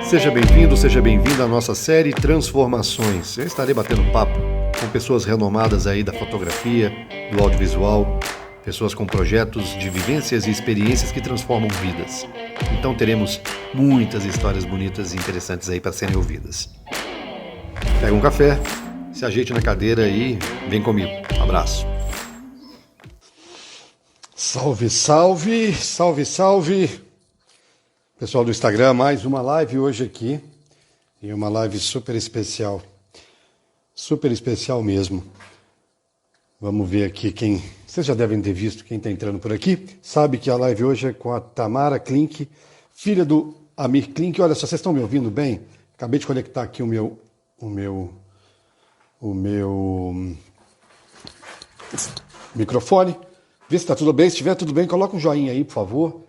Seja bem-vindo, seja bem-vinda à nossa série Transformações. Eu estarei batendo papo com pessoas renomadas aí da fotografia, do audiovisual, pessoas com projetos de vivências e experiências que transformam vidas. Então teremos muitas histórias bonitas e interessantes aí para serem ouvidas. Pega um café, se ajeite na cadeira e vem comigo. Abraço. Salve, salve, salve, salve. Pessoal do Instagram, mais uma live hoje aqui. E uma live super especial. Super especial mesmo. Vamos ver aqui quem... Vocês já devem ter visto quem está entrando por aqui. Sabe que a live hoje é com a Tamara Klink, filha do Amir Klink. Olha só, vocês estão me ouvindo bem? Acabei de conectar aqui o meu microfone. Vê se está tudo bem. Se estiver tudo bem, coloca um joinha aí, por favor.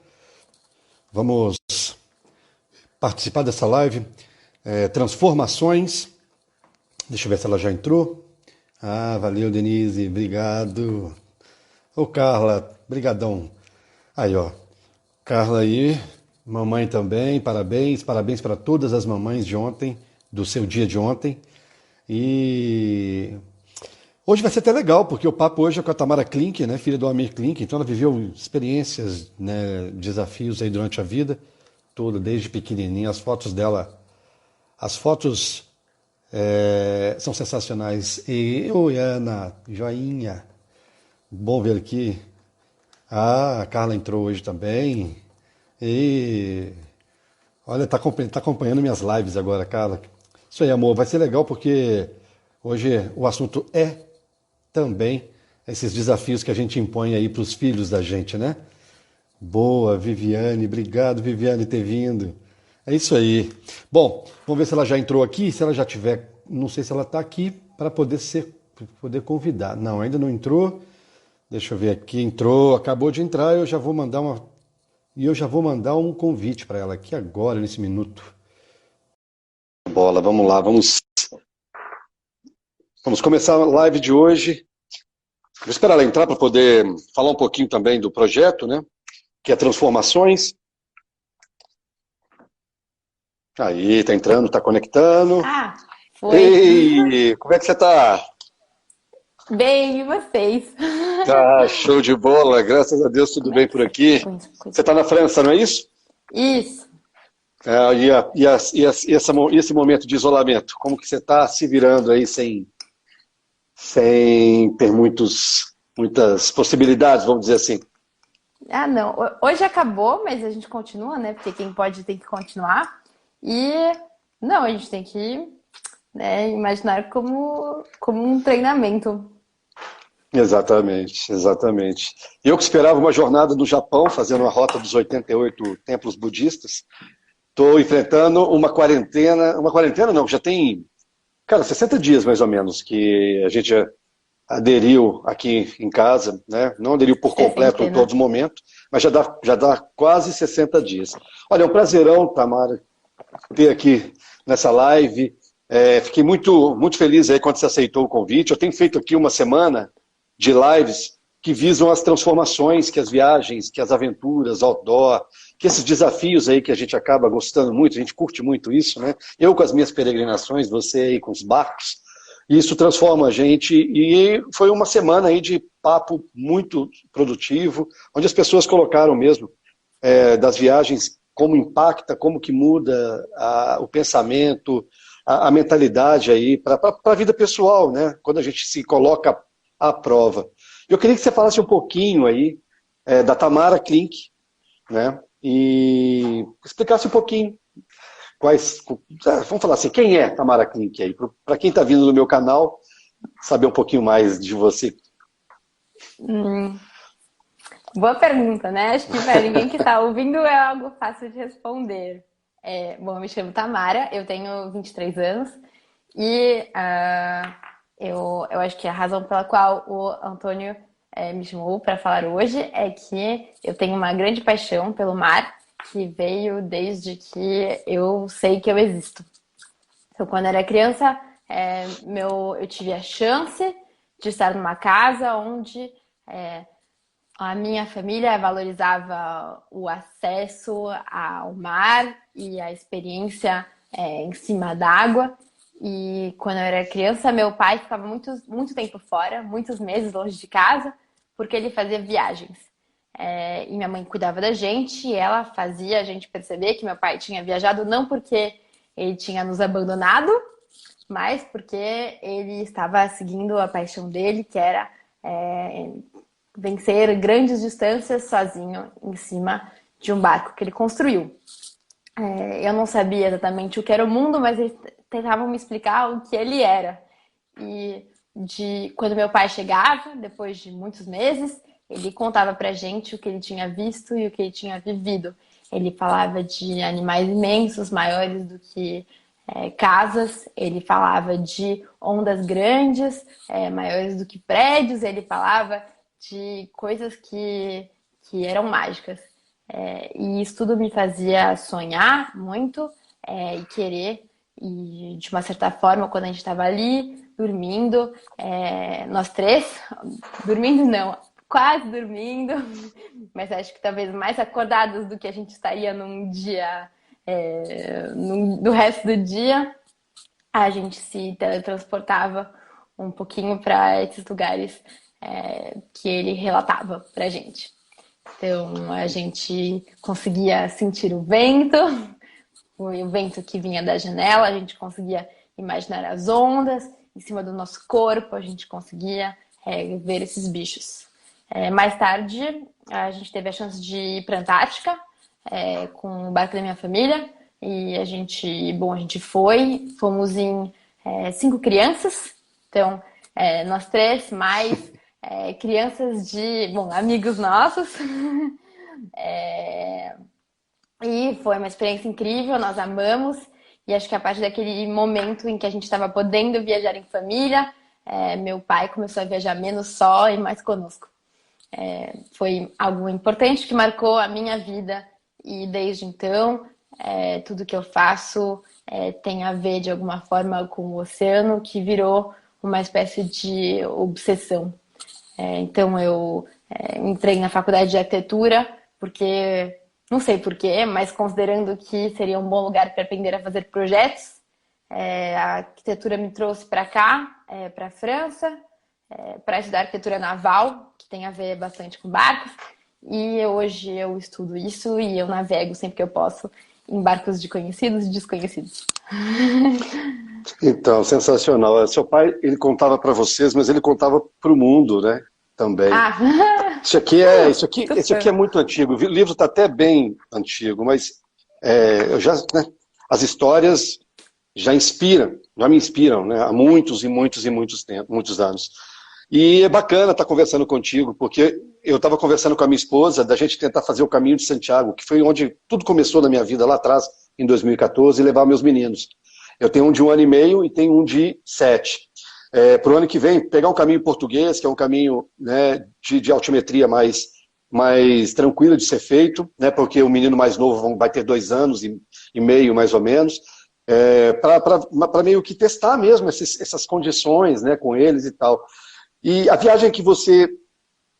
Vamos participar dessa live. Transformações. Deixa eu ver se ela já entrou. Ah, valeu, Denise. Obrigado. Ô, Carla, brigadão. Aí, ó. Carla aí. Mamãe também. Parabéns. Parabéns para todas as mamães de ontem, do seu dia de ontem. E hoje vai ser até legal, porque o papo hoje é com a Tamara Klink, né, filha do Amir Klink. Então ela viveu experiências, né, desafios aí durante a vida toda, desde pequenininha. As fotos dela, as fotos são sensacionais. E, oi, Ana, joinha. Bom ver aqui. Ah, a Carla entrou hoje também. E olha, tá acompanhando minhas lives agora, Carla. Isso aí, amor, vai ser legal porque hoje o assunto é também esses desafios que a gente impõe aí para os filhos da gente, né? Boa, Viviane, obrigado, Viviane, ter vindo. É isso aí. Bom, vamos ver se ela já entrou aqui. Se ela já tiver, não sei se ela está aqui para poder convidar. Não, ainda não entrou. Deixa eu ver aqui. Entrou, acabou de entrar. Eu já vou mandar um convite para ela aqui agora, nesse minuto. Bola, vamos lá, vamos começar a live de hoje. Vou esperar ela entrar para poder falar um pouquinho também do projeto, né? Que é Transformações. Aí, tá entrando, tá conectando. Ah, foi. Ei, como é que você tá? Bem, e vocês? Ah, show de bola, graças a Deus tudo bem por aqui. Você tá na França, não é isso? Isso. Esse momento de isolamento, como que você está se virando aí sem ter muitas possibilidades, vamos dizer assim? Ah, não. Hoje acabou, mas a gente continua, né? Porque quem pode tem que continuar. E não, a gente tem que, né, imaginar como um treinamento. Exatamente, exatamente. Eu que esperava uma jornada no Japão, fazendo a rota dos 88 templos budistas, estou enfrentando uma quarentena não, já tem, cara, 60 dias mais ou menos que a gente aderiu aqui em casa, né? Não aderiu por completo em todos os momentos, mas já dá quase 60 dias. Olha, é um prazerão, Tamara, ter aqui nessa live. Fiquei muito feliz aí quando você aceitou o convite. Eu tenho feito aqui uma semana de lives que visam as transformações, que as viagens, que as aventuras, outdoor, que esses desafios aí que a gente acaba gostando muito, a gente curte muito isso, né? Eu com as minhas peregrinações, você aí com os barcos, isso transforma a gente. E foi uma semana aí de papo muito produtivo, onde as pessoas colocaram mesmo das viagens, como impacta, como que muda o pensamento, a mentalidade aí para a vida pessoal, né? Quando a gente se coloca à prova. Eu queria que você falasse um pouquinho aí da Tamara Klink, né? E explicasse um pouquinho vamos falar assim, quem é Tamara Klink aí? Para quem está vindo no meu canal, saber um pouquinho mais de você. Boa pergunta, né? Acho que para ninguém que está ouvindo é algo fácil de responder. Bom, eu me chamo Tamara, eu tenho 23 anos e eu acho que a razão pela qual o Antônio me chamou para falar hoje é que eu tenho uma grande paixão pelo mar, que veio desde que eu sei que eu existo. Então, quando eu era criança, eu tive a chance de estar numa casa onde A minha família valorizava o acesso ao mar e a experiência em cima d'água. E quando eu era criança, meu pai ficava muito tempo fora, muitos meses longe de casa, porque ele fazia viagens. E minha mãe cuidava da gente e ela fazia a gente perceber que meu pai tinha viajado não porque ele tinha nos abandonado, mas porque ele estava seguindo a paixão dele, que era vencer grandes distâncias sozinho em cima de um barco que ele construiu. Eu não sabia exatamente o que era o mundo, mas eles tentavam me explicar o que ele era. E quando meu pai chegava, depois de muitos meses, ele contava pra gente o que ele tinha visto e o que ele tinha vivido. Ele falava de animais imensos, maiores do que casas. Ele falava de ondas grandes, maiores do que prédios. Ele falava de coisas que eram mágicas. E isso tudo me fazia sonhar muito e querer. E de uma certa forma, quando a gente estava ali, dormindo, nós três, dormindo não, quase dormindo, mas acho que talvez mais acordados do que a gente estaria num dia, no resto do dia, a gente se teletransportava um pouquinho para esses lugares que ele relatava pra gente. Então a gente conseguia sentir o vento que vinha da janela, a gente conseguia imaginar as ondas em cima do nosso corpo, a gente conseguia ver esses bichos. Mais tarde, a gente teve a chance de ir para a Antártica com o barco da minha família e a gente fomos em 5 crianças, então nós três mais crianças de, amigos nossos. E foi uma experiência incrível, nós amamos. E acho que a partir daquele momento em que a gente estava podendo viajar em família, meu pai começou a viajar menos só e mais conosco. Foi algo importante que marcou a minha vida. E desde então, tudo que eu faço tem a ver de alguma forma com o oceano, que virou uma espécie de obsessão. Então eu entrei na faculdade de arquitetura porque, não sei porquê, mas considerando que seria um bom lugar para aprender a fazer projetos, a arquitetura me trouxe para cá, para a França, para estudar arquitetura naval, que tem a ver bastante com barcos. E hoje eu estudo isso e eu navego sempre que eu posso em barcos de conhecidos e desconhecidos. Então, sensacional. Seu pai, ele contava para vocês, mas ele contava para o mundo, né? Também. Ah, Isso aqui é muito antigo. O livro está até bem antigo, mas né, as histórias já me inspiram, né? Há muitos e muitos e muitos anos. E é bacana estar conversando contigo, porque eu estava conversando com a minha esposa da gente tentar fazer o Caminho de Santiago, que foi onde tudo começou na minha vida lá atrás, em 2014, e levar meus meninos. Eu tenho um de 1 ano e meio e tenho um de 7. Para o ano que vem, pegar um caminho português, que é um caminho, né, de altimetria mais tranquilo de ser feito, né, porque o menino mais novo vai ter 2 anos e meio, mais ou menos, para meio que testar mesmo essas condições, né, com eles e tal. E a viagem que você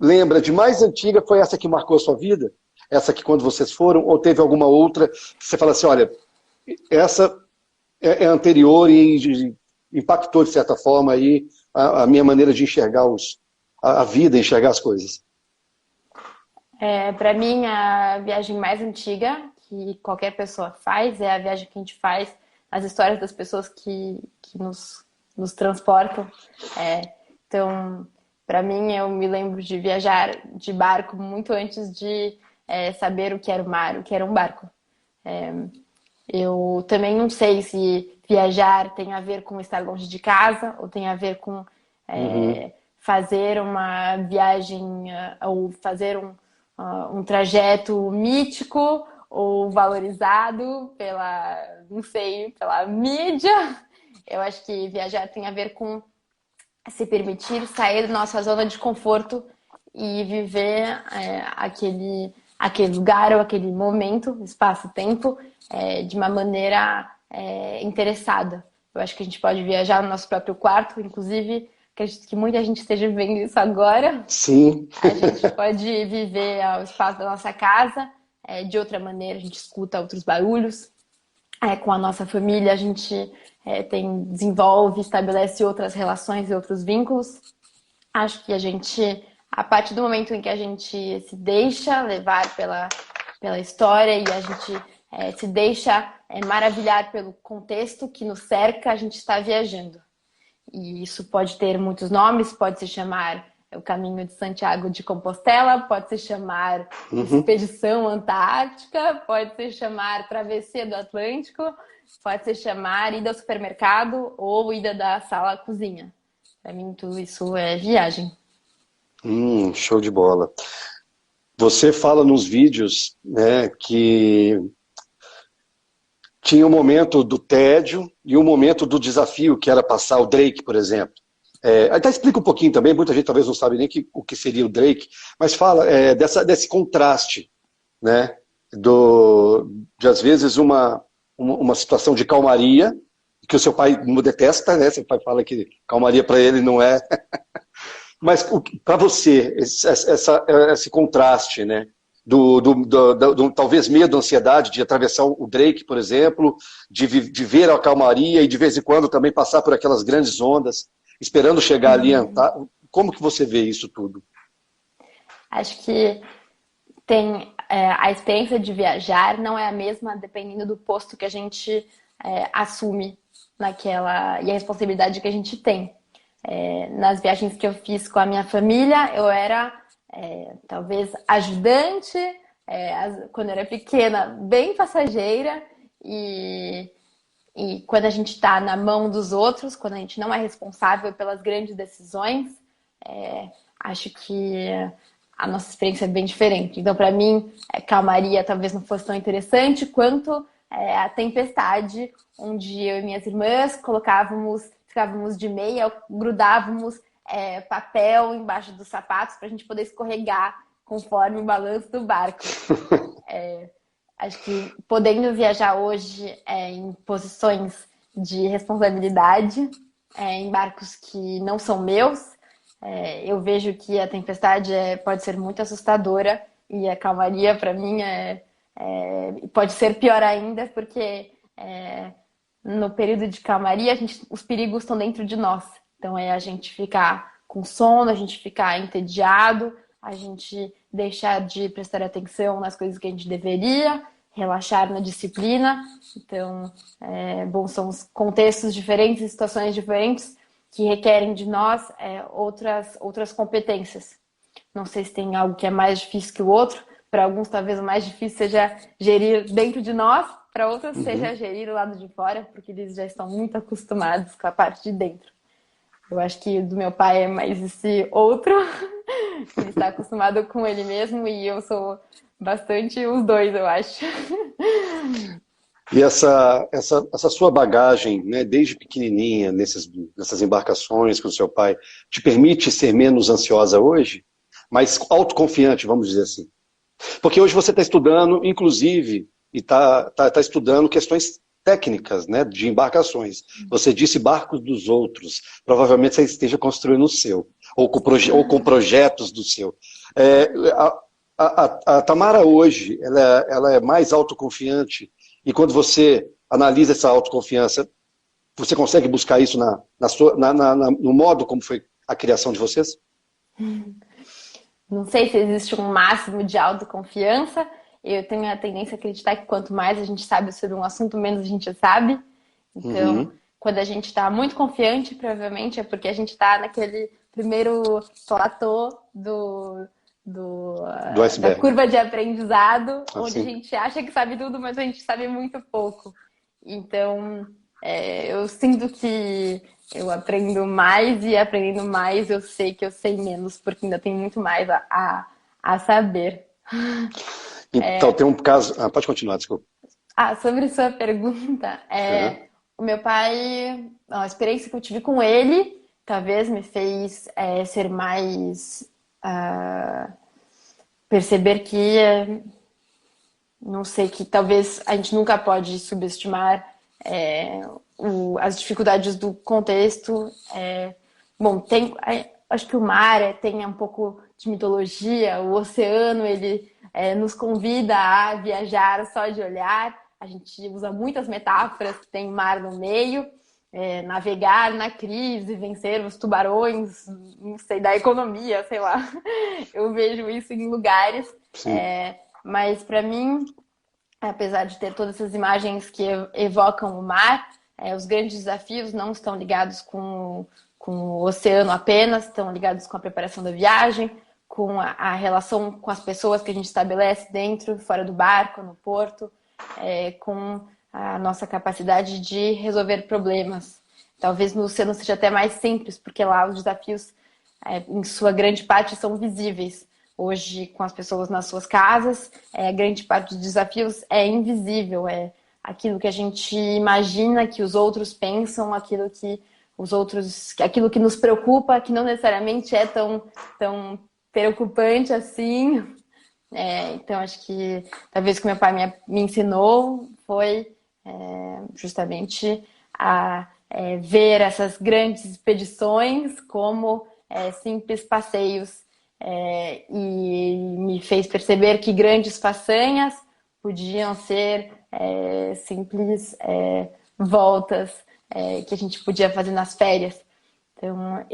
lembra de mais antiga foi essa que marcou a sua vida? Essa que quando vocês foram? Ou teve alguma outra que você fala assim, olha, essa é anterior e impactou, de certa forma, aí a minha maneira de enxergar a vida, enxergar as coisas? Para mim, a viagem mais antiga que qualquer pessoa faz é a viagem que a gente faz, as histórias das pessoas que nos transportam. Então, para mim, eu me lembro de viajar de barco muito antes de saber o que era o mar, o que era um barco. Eu também não sei se viajar tem a ver com estar longe de casa ou tem a ver com fazer uma viagem ou fazer um trajeto mítico ou valorizado não sei, pela mídia. Eu acho que viajar tem a ver com se permitir sair da nossa zona de conforto e viver aquele lugar ou aquele momento, espaço-tempo, de uma maneira interessada. Eu acho que a gente pode viajar no nosso próprio quarto, inclusive acredito que muita gente esteja vivendo isso agora. Sim. A gente pode viver o espaço da nossa casa de outra maneira, a gente escuta outros barulhos. Com a nossa família, a gente desenvolve, estabelece outras relações e outros vínculos. Acho que a partir do momento em que a gente se deixa levar pela história e a gente se deixa maravilhar pelo contexto que nos cerca, a gente está viajando. E isso pode ter muitos nomes, pode se chamar o Caminho de Santiago de Compostela, pode se chamar Expedição Antártica, pode se chamar Travessia do Atlântico, pode se chamar Ida ao Supermercado ou Ida da Sala à Cozinha. Para mim, tudo isso é viagem. Show de bola. Você fala nos vídeos, né, que tinha o momento do tédio e o momento do desafio, que era passar o Drake, por exemplo. Até explica um pouquinho também, muita gente talvez não sabe nem o que seria o Drake, mas fala desse contraste, né, de às vezes uma situação de calmaria, que o seu pai detesta, né, seu pai fala que calmaria para ele não é, mas para você, esse contraste, né, do talvez medo, ansiedade de atravessar o Drake, por exemplo, de ver a calmaria e de vez em quando também passar por aquelas grandes ondas, esperando chegar ali. Como que você vê isso tudo? Acho que tem a experiência de viajar não é a mesma dependendo do posto que a gente assume naquela e a responsabilidade que a gente tem. Nas viagens que eu fiz com a minha família, eu era talvez ajudante, quando eu era pequena, bem passageira, e quando a gente está na mão dos outros, quando a gente não é responsável pelas grandes decisões, acho que a nossa experiência é bem diferente. Então, para mim, calmaria talvez não fosse tão interessante quanto a tempestade, onde eu e minhas irmãs ficávamos de meia, grudávamos papel embaixo dos sapatos para a gente poder escorregar conforme o balanço do barco. Acho que podendo viajar hoje em posições de responsabilidade, em barcos que não são meus, eu vejo que a tempestade pode ser muito assustadora e a calmaria, para mim, pode ser pior ainda, porque no período de calmaria os perigos estão dentro de nós. Então a gente ficar com sono, a gente ficar entediado, a gente deixar de prestar atenção nas coisas que a gente deveria, relaxar na disciplina. Então, são os contextos diferentes, situações diferentes que requerem de nós outras competências. Não sei se tem algo que é mais difícil que o outro. Para alguns, talvez o mais difícil seja gerir dentro de nós, para outros seja gerir o lado de fora, porque eles já estão muito acostumados com a parte de dentro. Eu acho que do meu pai é mais esse outro, ele está acostumado com ele mesmo, e eu sou bastante os dois, eu acho. E essa sua bagagem, né, desde pequenininha, nessas embarcações com o seu pai, te permite ser menos ansiosa hoje? Mais autoconfiante, vamos dizer assim? Porque hoje você está estudando, inclusive, e está estudando questões técnicas, né, de embarcações. Você disse barcos dos outros. Provavelmente você esteja construindo o seu, ou com projetos do seu. A Tamara hoje, ela é mais autoconfiante, e quando você analisa essa autoconfiança, você consegue buscar isso no modo como foi a criação de vocês? Não sei se existe um máximo de autoconfiança. Eu tenho a tendência a acreditar que quanto mais a gente sabe sobre um assunto, menos a gente sabe. Então, quando a gente está muito confiante, provavelmente é porque a gente está naquele primeiro platô da curva de aprendizado, onde a gente acha que sabe tudo, mas a gente sabe muito pouco. Então, eu sinto que eu aprendo mais, e aprendendo mais eu sei que eu sei menos, porque ainda tem muito mais a saber. Então, tem um caso... pode continuar, desculpa. Sobre sua pergunta, o meu pai, a experiência que eu tive com ele, talvez me fez ser mais... perceber que, não sei, que talvez a gente nunca pode subestimar as dificuldades do contexto, Bom, acho que o mar tem um pouco de mitologia, o oceano, ele nos convida a viajar só de olhar. A gente usa muitas metáforas, tem mar no meio, navegar na crise, vencer os tubarões, não sei, da economia, sei lá. Eu vejo isso em lugares, Sim. mas para mim, apesar de ter todas essas imagens que evocam o mar, os grandes desafios não estão ligados com o oceano apenas, estão ligados com a preparação da viagem, com a relação com as pessoas que a gente estabelece dentro, fora do barco, no porto, com a nossa capacidade de resolver problemas. Talvez no oceano seja até mais simples, porque lá os desafios, em sua grande parte, são visíveis. Hoje, com as pessoas nas suas casas, a grande parte dos desafios é invisível, é aquilo que a gente imagina que os outros pensam, aquilo que aquilo que nos preocupa, que não necessariamente é tão preocupante assim. Então, acho que talvez o que meu pai me ensinou foi justamente a ver essas grandes expedições como simples passeios, e me fez perceber que grandes façanhas podiam ser simples voltas que a gente podia fazer nas férias. Então,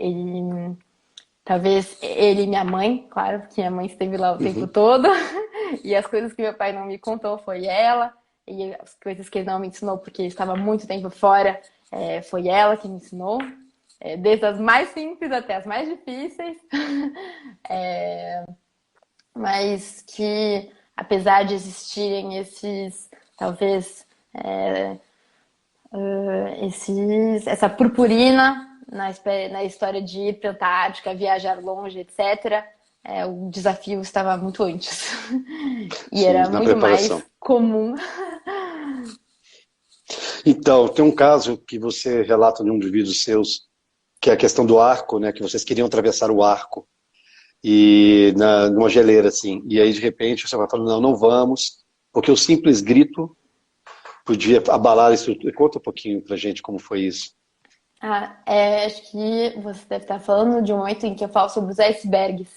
talvez ele e minha mãe, claro, porque minha mãe esteve lá o tempo Uhum. todo, e as coisas que meu pai não me contou foi ela, e as coisas que ele não me ensinou porque estava muito tempo fora, foi ela que me ensinou, desde as mais simples até as mais difíceis, mas que apesar de existirem talvez, essa purpurina na história de ir para a Antártica, viajar longe, etc., o desafio estava muito antes. E Sim, era na muito preparação. mais comum. Então, tem um caso que você relata num dos vídeos seus, que é a questão do arco, né? Que vocês queriam atravessar o arco e numa geleira, assim. E aí, de repente, você vai falando, não, não vamos, porque o simples grito podia abalar isso. Conta um pouquinho pra gente como foi isso. Acho que você deve estar falando de um momento em que eu falo sobre os icebergs.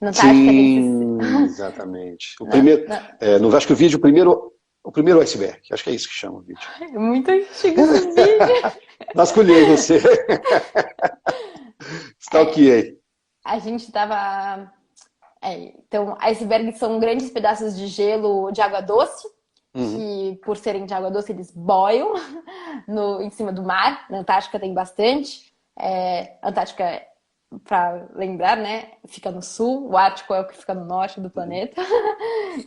Na Antártica tem esses. Sim, exatamente. O Na, primeiro, na... acho que o primeiro iceberg, acho que é isso que chama o vídeo. É muito antigo esse vídeo. Vasculhei você. É, Stalkeei. a gente estava. Então, icebergs são grandes pedaços de gelo de água doce, Uhum. que por serem de água doce eles boiam em cima do mar. Na Antártica tem bastante. Antártica, para lembrar, né, fica no sul, o Ártico é o que fica no norte do Uhum. planeta.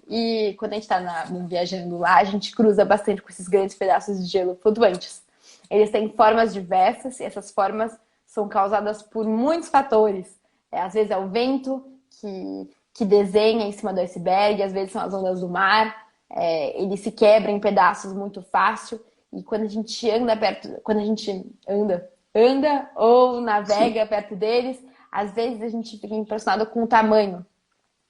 E quando a gente está viajando lá, a gente cruza bastante com esses grandes pedaços de gelo flutuantes. Eles têm formas diversas e essas formas são causadas por muitos fatores. Às vezes é o vento que desenha em cima do iceberg, às vezes são as ondas do mar, ele se quebra em pedaços muito fácil. E quando a gente quando a gente anda ou Sim. navega perto deles, às vezes a gente fica impressionado com o tamanho.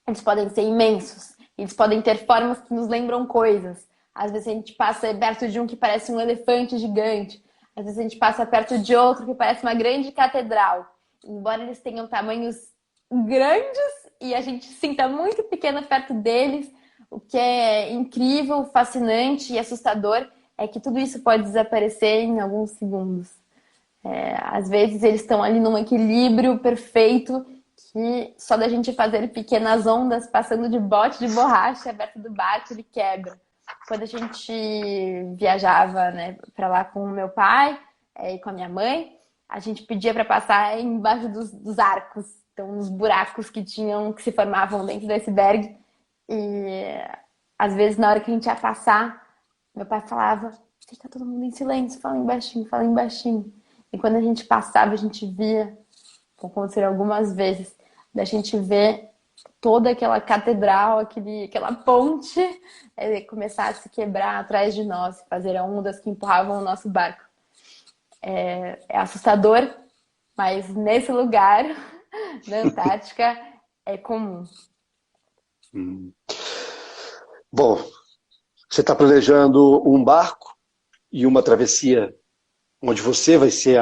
Eles podem ser imensos, eles podem ter formas que nos lembram coisas. Às vezes a gente passa perto de um que parece um elefante gigante, às vezes a gente passa perto de outro que parece uma grande catedral. Embora eles tenham tamanhos grandes e a gente se sinta muito pequena perto deles, o que é incrível, fascinante e assustador é que tudo isso pode desaparecer em alguns segundos. Às vezes eles estão ali num equilíbrio perfeito que só da gente fazer pequenas ondas passando de bote de borracha perto do barco ele quebra. Quando a gente viajava, né, para lá com o meu pai e com a minha mãe, a gente pedia para passar embaixo dos arcos, então nos buracos que se formavam dentro do iceberg. E às vezes na hora que a gente ia passar, meu pai falava: fica todo mundo em silêncio, fala embaixinho, fala embaixinho. E quando a gente passava, a gente via, aconteceram algumas vezes, da gente ver toda aquela catedral, aquela ponte começar a se quebrar atrás de nós, fazer ondas que empurravam o nosso barco. É assustador, mas nesse lugar, na Antártica, é comum. Hum. Bom, você está planejando um barco e uma travessia onde você vai ser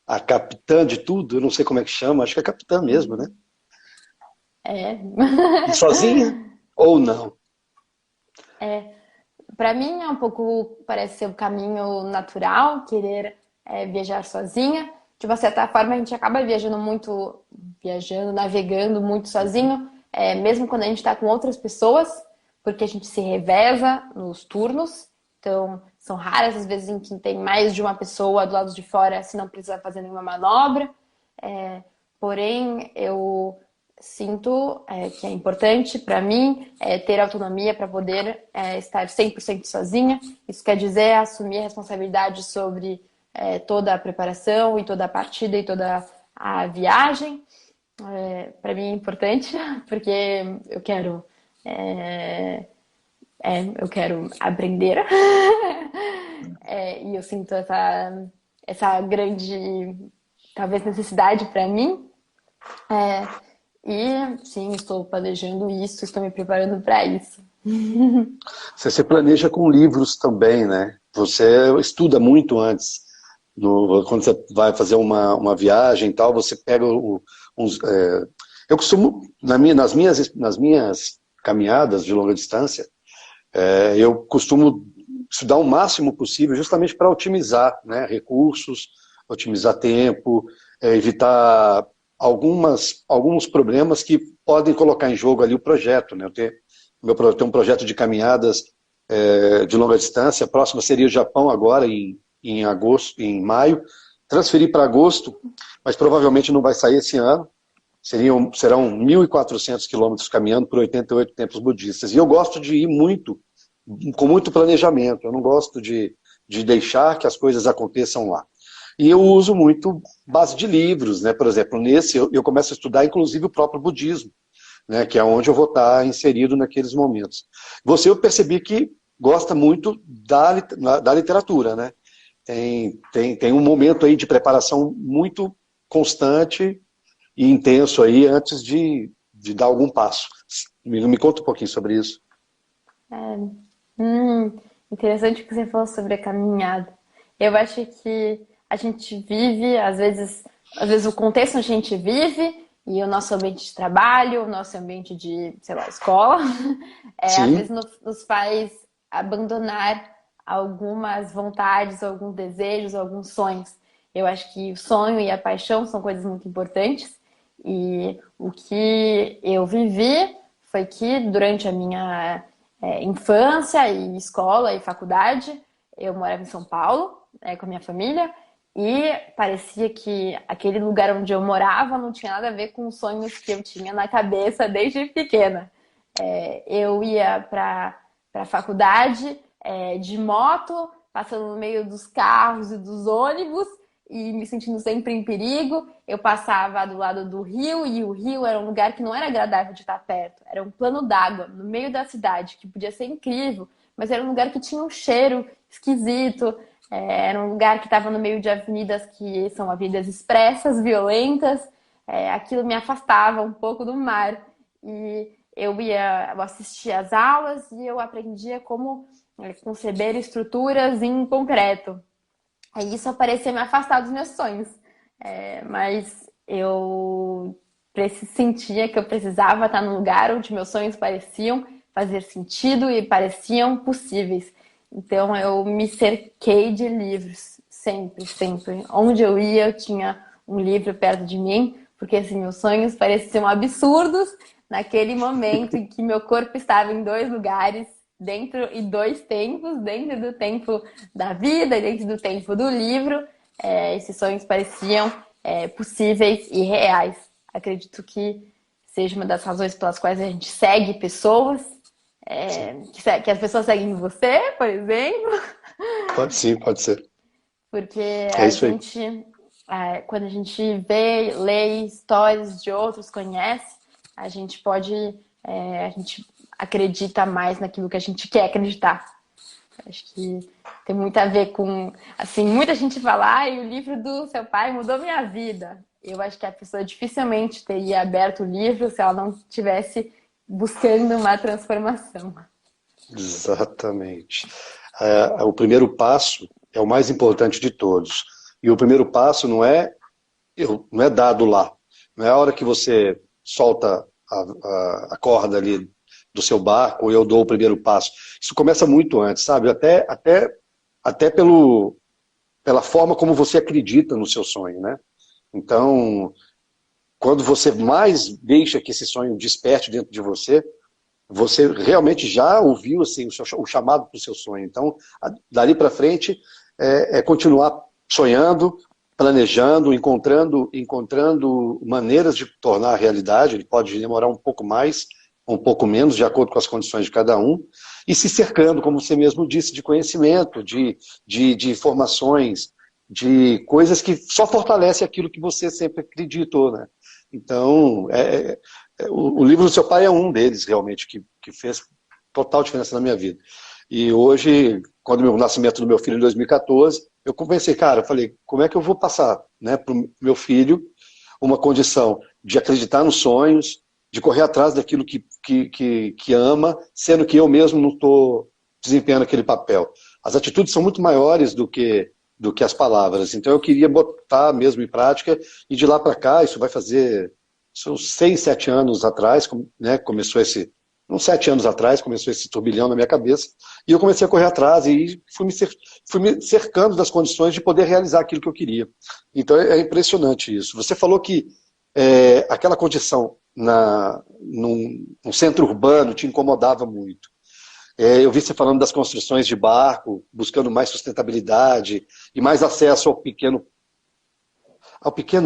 a capitã de tudo, eu não sei como é que chama, acho que é capitã mesmo, né? É. E sozinha ou não? Para mim é um pouco, parece ser o caminho natural, querer viajar sozinha. De uma certa forma, a gente acaba viajando, navegando muito sozinho, mesmo quando a gente está com outras pessoas, porque a gente se reveza nos turnos. Então, são raras as vezes em que tem mais de uma pessoa do lado de fora, se não precisa fazer nenhuma manobra. É, porém, eu sinto que é importante para mim ter autonomia para poder estar 100% sozinha. Isso quer dizer assumir a responsabilidade sobre toda a preparação e toda a partida e toda a viagem. Para mim é importante porque eu quero eu quero aprender e eu sinto essa grande talvez necessidade para mim. É, e sim, estou planejando isso, estou me preparando para isso. Você se planeja com livros também, né? Você estuda muito antes. Quando você vai fazer uma viagem e tal, você pega uns. Eu costumo, nas minhas caminhadas de longa distância, eu costumo estudar o máximo possível justamente para otimizar, né, recursos, otimizar tempo, evitar alguns problemas que podem colocar em jogo ali o projeto, né? Eu tenho um projeto de caminhadas de longa distância, a próxima seria o Japão agora, em agosto, em maio, transferir para agosto, mas provavelmente não vai sair esse ano. Serão 1.400 quilômetros caminhando por 88 templos budistas. E eu gosto de ir com muito planejamento. Eu não gosto de deixar que as coisas aconteçam lá. E eu uso muito base de livros, né? Por exemplo, nesse eu começo a estudar inclusive o próprio budismo, né? Que é onde eu vou estar inserido naqueles momentos. Eu percebi que gosta muito da literatura, né? Tem um momento aí de preparação muito constante e intenso aí antes de dar algum passo. Me conta um pouquinho sobre isso. Interessante o que você falou sobre a caminhada. Eu acho que a gente vive, às vezes o contexto onde a gente vive e o nosso ambiente de trabalho, o nosso ambiente de, sei lá, escola, às vezes Sim, nos faz abandonar algumas vontades, alguns desejos, alguns sonhos. Eu acho que o sonho e a paixão são coisas muito importantes e o que eu vivi foi que durante a minha infância e escola e faculdade, eu morava em São Paulo, com a minha família, e parecia que aquele lugar onde eu morava não tinha nada a ver com os sonhos que eu tinha na cabeça desde pequena. Eu ia para a faculdade de moto, passando no meio dos carros e dos ônibus, e me sentindo sempre em perigo. Eu passava do lado do rio e o rio era um lugar que não era agradável de estar perto. Era um plano d'água no meio da cidade, que podia ser incrível, mas era um lugar que tinha um cheiro esquisito. Era um lugar que estava no meio de avenidas que são avenidas expressas, violentas. Aquilo me afastava um pouco do mar. E eu assistia às aulas e eu aprendia como conceber estruturas em concreto. Aí isso parecia me afastar dos meus sonhos. Mas eu sentia que eu precisava estar num lugar onde meus sonhos pareciam fazer sentido e pareciam possíveis. Então eu me cerquei de livros, sempre, sempre. Onde eu ia, eu tinha um livro perto de mim, porque assim, meus sonhos pareciam absurdos naquele momento em que meu corpo estava em dois lugares, dentro e dois tempos, dentro do tempo da vida e dentro do tempo do livro. Esses sonhos pareciam possíveis e reais. Acredito que seja uma das razões pelas quais a gente segue pessoas, que as pessoas seguem você, por exemplo, sim, pode ser. porque É isso aí. quando a gente vê, lê histórias de outros, conhece, a gente acredita mais naquilo que a gente quer acreditar. Acho que tem muito a ver com, assim, muita gente fala, o livro do seu pai mudou minha vida. Eu acho que a pessoa dificilmente teria aberto o livro se ela não tivesse buscando uma transformação. Exatamente. O primeiro passo é o mais importante de todos. E o primeiro passo não é não é dado lá. Não é a hora que você solta a corda ali do seu barco, eu dou o primeiro passo. Isso começa muito antes, sabe? Até pela forma como você acredita no seu sonho, né? Então, quando você mais deixa que esse sonho desperte dentro de você, você realmente já ouviu assim, o chamado para o seu sonho. Então, dali para frente, é continuar sonhando, planejando, encontrando maneiras de tornar a realidade. Ele pode demorar um pouco mais, um pouco menos, de acordo com as condições de cada um, e se cercando, como você mesmo disse, de conhecimento, de informações, de coisas que só fortalecem aquilo que você sempre acreditou, né? Então, o livro do seu pai é um deles, realmente, que fez total diferença na minha vida. E hoje, quando o nascimento do meu filho em 2014, eu pensei, cara, eu falei, como é que eu vou passar, né, para o meu filho uma condição de acreditar nos sonhos, de correr atrás daquilo que ama, sendo que eu mesmo não estou desempenhando aquele papel. As atitudes são muito maiores do que as palavras. Então eu queria botar mesmo em prática, e de lá para cá, isso vai fazer uns 6, 7 anos atrás, né, começou uns 7 anos atrás, começou esse turbilhão na minha cabeça, e eu comecei a correr atrás e fui me cercando das condições de poder realizar aquilo que eu queria. Então é impressionante isso. Você falou que aquela condição num centro urbano te incomodava muito. Eu vi você falando das construções de barco, buscando mais sustentabilidade e mais acesso ao pequeno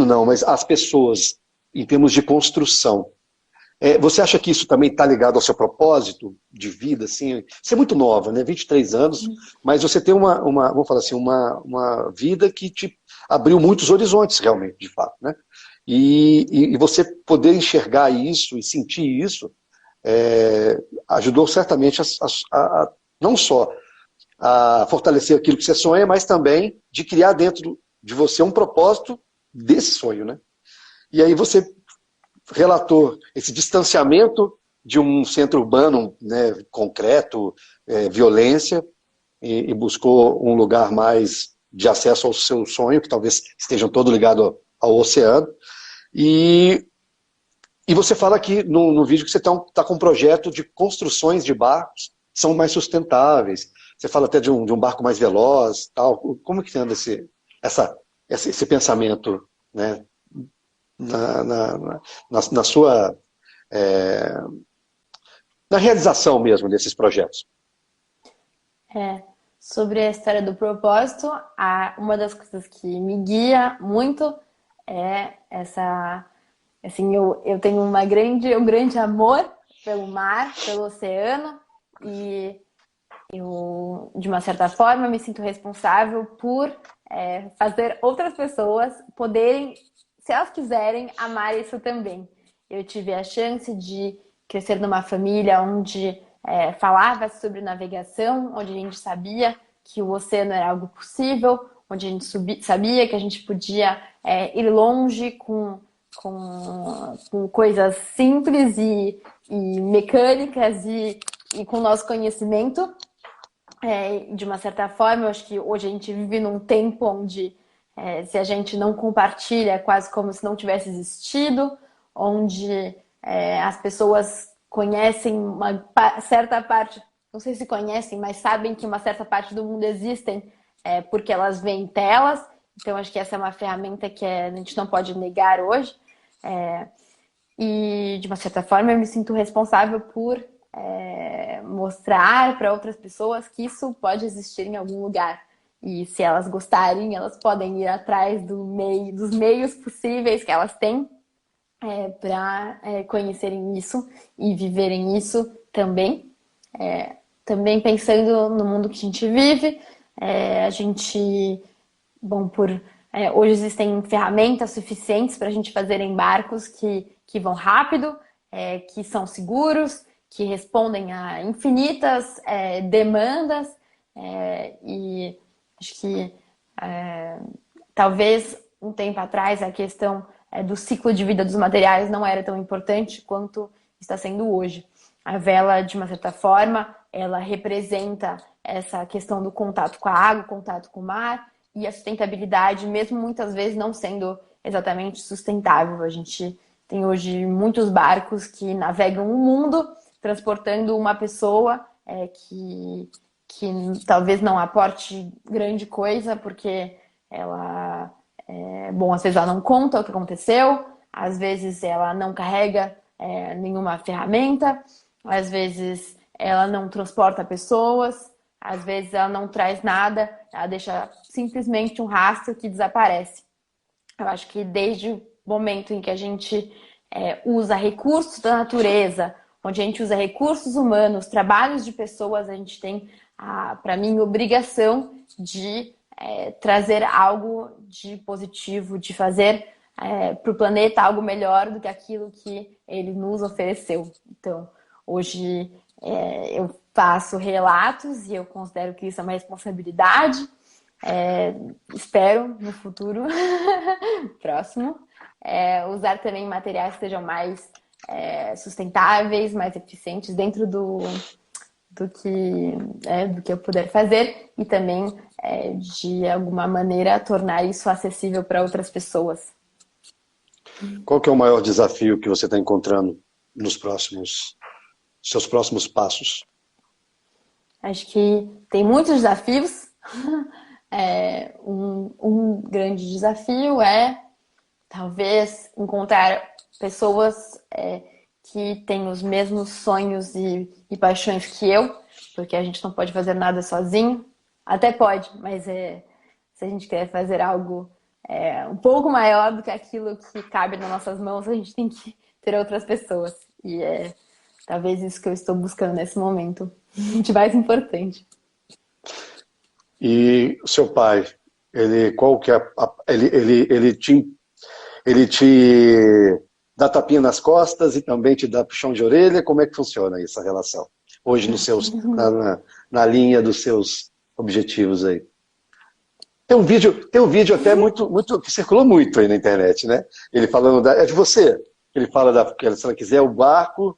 não, mas às pessoas, em termos de construção. Você acha que isso também está ligado ao seu propósito de vida? Assim? Você é muito nova, né? 23 anos, mas você tem vamos falar assim, uma vida que te abriu muitos horizontes, realmente, de fato, né? E você poder enxergar isso e sentir isso ajudou certamente não só a fortalecer aquilo que você sonha, mas também de criar dentro de você um propósito desse sonho, né? E aí você relatou esse distanciamento de um centro urbano, né, concreto, violência, e buscou um lugar mais de acesso ao seu sonho, que talvez esteja todo ligado ao oceano. E você fala aqui no vídeo que você está com um projeto de construções de barcos que são mais sustentáveis. Você fala até de um barco mais veloz, tal. Como que anda esse pensamento, né, na sua na realização mesmo desses projetos? Sobre a história do propósito, uma das coisas que me guia muito é essa. Assim, eu tenho um grande amor pelo mar, pelo oceano, e eu, de uma certa forma, me sinto responsável por fazer outras pessoas poderem, se elas quiserem, amar isso também. Eu tive a chance de crescer numa família onde falava sobre navegação, onde a gente sabia que o oceano era algo possível, onde a gente sabia que a gente podia ir longe com coisas simples e mecânicas e com o nosso conhecimento. De uma certa forma, eu acho que hoje a gente vive num tempo onde se a gente não compartilha, é quase como se não tivesse existido, onde as pessoas conhecem uma certa parte, não sei se conhecem, mas sabem que uma certa parte do mundo existem porque elas veem telas. Então, acho que essa é uma ferramenta que a gente não pode negar hoje. E, de uma certa forma, eu me sinto responsável por mostrar para outras pessoas que isso pode existir em algum lugar. E se elas gostarem, elas podem ir atrás dos meios possíveis que elas têm para conhecerem isso e viverem isso também. Também pensando no mundo que a gente vive, a gente, bom, hoje existem ferramentas suficientes para a gente fazer embarcos que vão rápido, que são seguros, que respondem a infinitas demandas, e acho que talvez um tempo atrás a questão do ciclo de vida dos materiais não era tão importante quanto está sendo hoje. A vela, de uma certa forma, ela representa essa questão do contato com a água, contato com o mar, e a sustentabilidade, mesmo muitas vezes não sendo exatamente sustentável. A gente tem hoje muitos barcos que navegam o mundo transportando uma pessoa que talvez não aporte grande coisa, porque ela, bom, às vezes ela não conta o que aconteceu, às vezes ela não carrega nenhuma ferramenta, às vezes ela não transporta pessoas, às vezes ela não traz nada, ela deixa simplesmente um rastro que desaparece. Eu acho que desde o momento em que a gente usa recursos da natureza, onde a gente usa recursos humanos, trabalhos de pessoas, a gente tem, para mim, obrigação de trazer algo de positivo, de fazer para o planeta algo melhor do que aquilo que ele nos ofereceu. Então, hoje eu faço relatos e eu considero que isso é uma responsabilidade. Espero no futuro próximo usar também materiais que sejam mais sustentáveis, mais eficientes dentro do que eu puder fazer e também de alguma maneira tornar isso acessível para outras pessoas. Qual que é o maior desafio que você está encontrando nos seus próximos passos? Acho que tem muitos desafios. Um grande desafio é talvez encontrar pessoas que têm os mesmos sonhos e paixões que eu, porque a gente não pode fazer nada sozinho. Até pode, mas se a gente quer fazer algo um pouco maior do que aquilo que cabe nas nossas mãos, a gente tem que ter outras pessoas. E talvez isso que eu estou buscando nesse momento, de mais importante. E o seu pai, qual que é ele te dá tapinha nas costas e também te dá puxão de orelha? Como é que funciona essa relação? Hoje na linha dos seus objetivos aí. Tem um vídeo até muito que circulou muito aí na internet, né? Ele falando é de você. Ele fala se ela quiser o barco.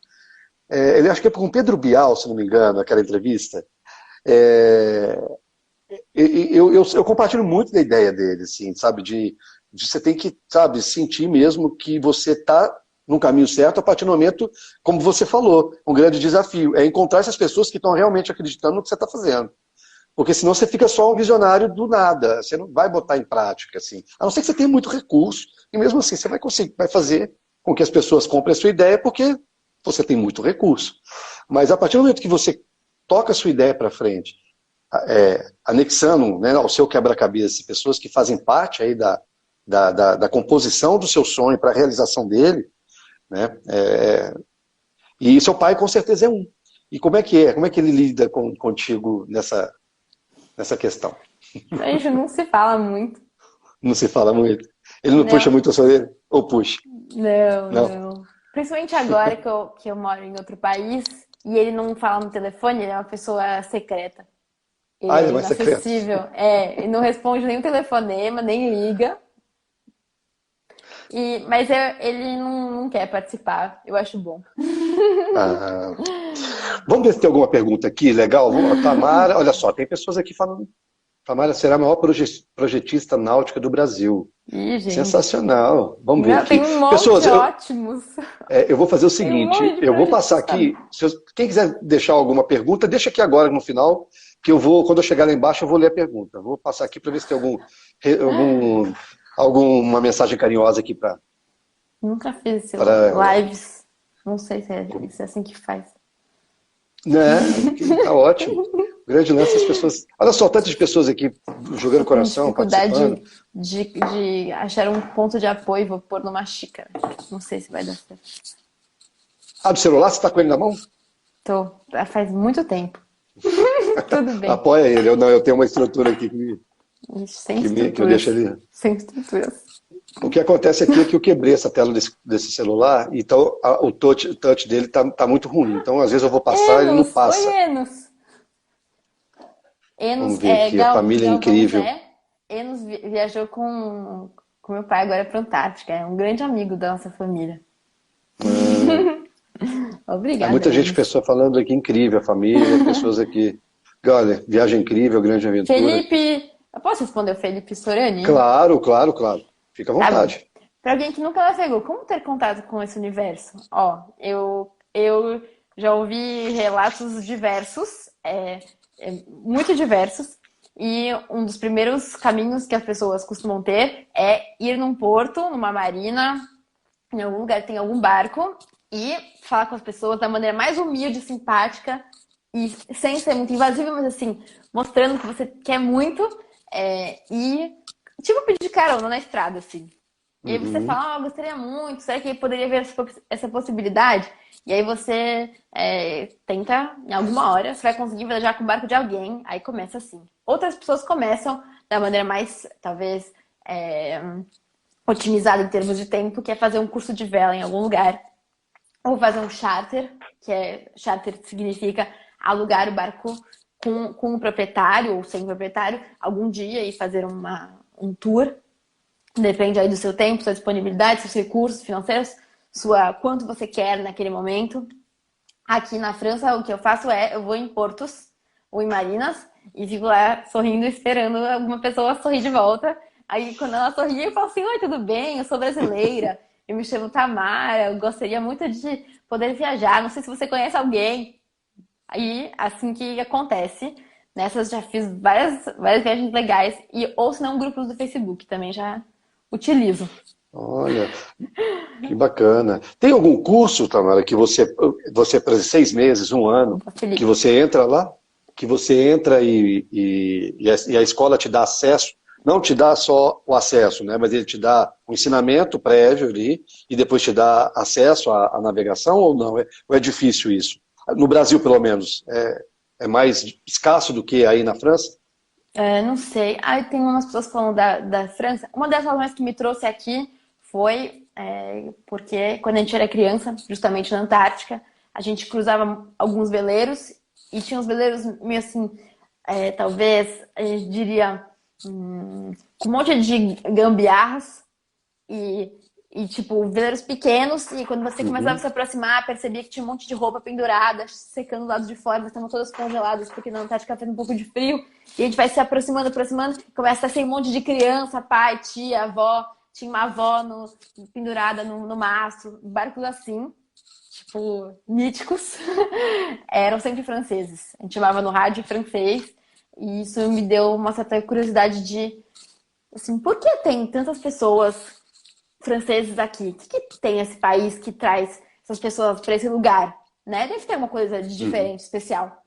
Ele acho que é com Pedro Bial, se não me engano, aquela entrevista. Eu compartilho muito da ideia dele, assim, sabe? De você tem que, sabe, sentir mesmo que você está no caminho certo a partir do momento, como você falou, um grande desafio é encontrar essas pessoas que estão realmente acreditando no que você está fazendo. Porque senão você fica só um visionário do nada, você não vai botar em prática, assim. A não ser que você tenha muito recurso, e mesmo assim você vai conseguir, vai fazer com que as pessoas comprem a sua ideia, porque você tem muito recurso. Mas a partir do momento que você toca a sua ideia para frente, anexando, né, ao seu quebra-cabeça pessoas que fazem parte aí da composição do seu sonho para a realização dele, né, e seu pai com certeza é um. E como é que ele lida contigo nessa questão? A gente não se fala muito. Não se fala muito? Ele não puxa muito a sua orelha? Ou puxa? Não. Principalmente agora que eu moro em outro país e ele não fala no telefone, ele é uma pessoa secreta. Ele ele é mais inacessível. secreto. Ele não responde nenhum telefonema, nem liga. Mas ele não quer participar. Eu acho bom. Vamos ver se tem alguma pergunta aqui, legal? Tamara, olha só, tem pessoas aqui falando. Tamara será a maior projetista náutica do Brasil. Ih, gente. Sensacional. Vamos ver aqui. Tem um monte pessoas, ótimos. Eu vou fazer o seguinte, eu vou passar aqui, quem quiser deixar alguma pergunta, deixa aqui agora no final, que quando eu chegar lá embaixo, eu vou ler a pergunta. Vou passar aqui para ver se tem alguma mensagem carinhosa aqui para... Nunca fiz lives. Não sei se é assim que faz. Né? Tá ótimo. Grande lance, as pessoas... Olha só, tantas pessoas aqui jogando coração, participando. De achar um ponto de apoio e vou pôr numa xícara. Não sei se vai dar certo. Do celular? Você tá com ele na mão? Tô. Faz muito tempo. Tudo bem. Apoia ele. Eu tenho uma estrutura aqui que eu deixo ali. Sem estruturas. O que acontece aqui é que eu quebrei essa tela desse celular, então o touch dele tá muito ruim. Então, às vezes eu vou passar e ele não passa. Oi, Enos. Vamos ver aqui, a família é incrível. Enos viajou com meu pai agora para a Antártica. É um grande amigo da nossa família. Obrigada. Muita gente, pessoa falando aqui, incrível, a família, pessoas aqui. Olha, viagem incrível, grande aventura. Felipe, eu posso responder o Felipe Sorani? Claro. Fica à vontade. Para alguém que nunca navegou, como ter contato com esse universo? Ó, eu já ouvi relatos diversos, muito diversos, e um dos primeiros caminhos que as pessoas costumam ter é ir num porto, numa marina, em algum lugar que tem algum barco, e falar com as pessoas da maneira mais humilde, simpática, e sem ser muito invasiva, mas assim, mostrando que você quer muito, e tipo pedir carona na estrada, assim. E aí você Uhum. fala, gostaria muito, será que poderia haver essa possibilidade? E aí você tenta, em alguma hora, você vai conseguir viajar com o barco de alguém, aí começa assim. Outras pessoas começam da maneira mais, talvez, otimizada em termos de tempo, que é fazer um curso de vela em algum lugar. Ou fazer um charter, charter significa alugar o barco com um proprietário ou sem proprietário algum dia e fazer um tour. Depende aí do seu tempo, sua disponibilidade, seus recursos financeiros, quanto você quer naquele momento. Aqui na França, o que eu faço eu vou em portos ou em marinas e fico lá sorrindo, esperando alguma pessoa sorrir de volta. Aí, quando ela sorri, eu falo assim, oi, tudo bem? Eu sou brasileira, eu me chamo Tamara, eu gostaria muito de poder viajar, não sei se você conhece alguém. Aí, assim que acontece, nessas já fiz várias viagens legais, ou se não, grupos do Facebook também já utilizo. Olha, que bacana. Tem algum curso, Tamara, que você para 6 meses, um ano, Opa, que Felipe. você entra lá, que você entra e a escola te dá acesso, não te dá só o acesso, né? Mas ele te dá um ensinamento prévio ali e depois te dá acesso à navegação ou não? Ou é difícil isso? No Brasil, pelo menos, é mais escasso do que aí na França? Não sei. Aí tem umas pessoas falando da França. Uma das razões que me trouxe aqui foi porque quando a gente era criança, justamente na Antártica, a gente cruzava alguns veleiros e tinha uns veleiros meio assim, talvez, a gente diria, com um monte de gambiarras e, tipo, veleiros pequenos, e quando você começava a Uhum. se aproximar, percebia que tinha um monte de roupa pendurada, secando do lado de fora, mas estavam todas congeladas, porque na Antártica faz um pouco de frio, e a gente vai se aproximando, aproximando, começa a ser um monte de criança, pai, tia, avó, tinha uma avó pendurada no mastro, barcos assim, tipo, míticos, eram sempre franceses. A gente chamava no rádio francês, e isso me deu uma certa curiosidade de, assim, por que tem tantas pessoas franceses aqui? O que tem esse país que traz essas pessoas para esse lugar? Né? Deve ter uma coisa de Uhum. diferente, especial.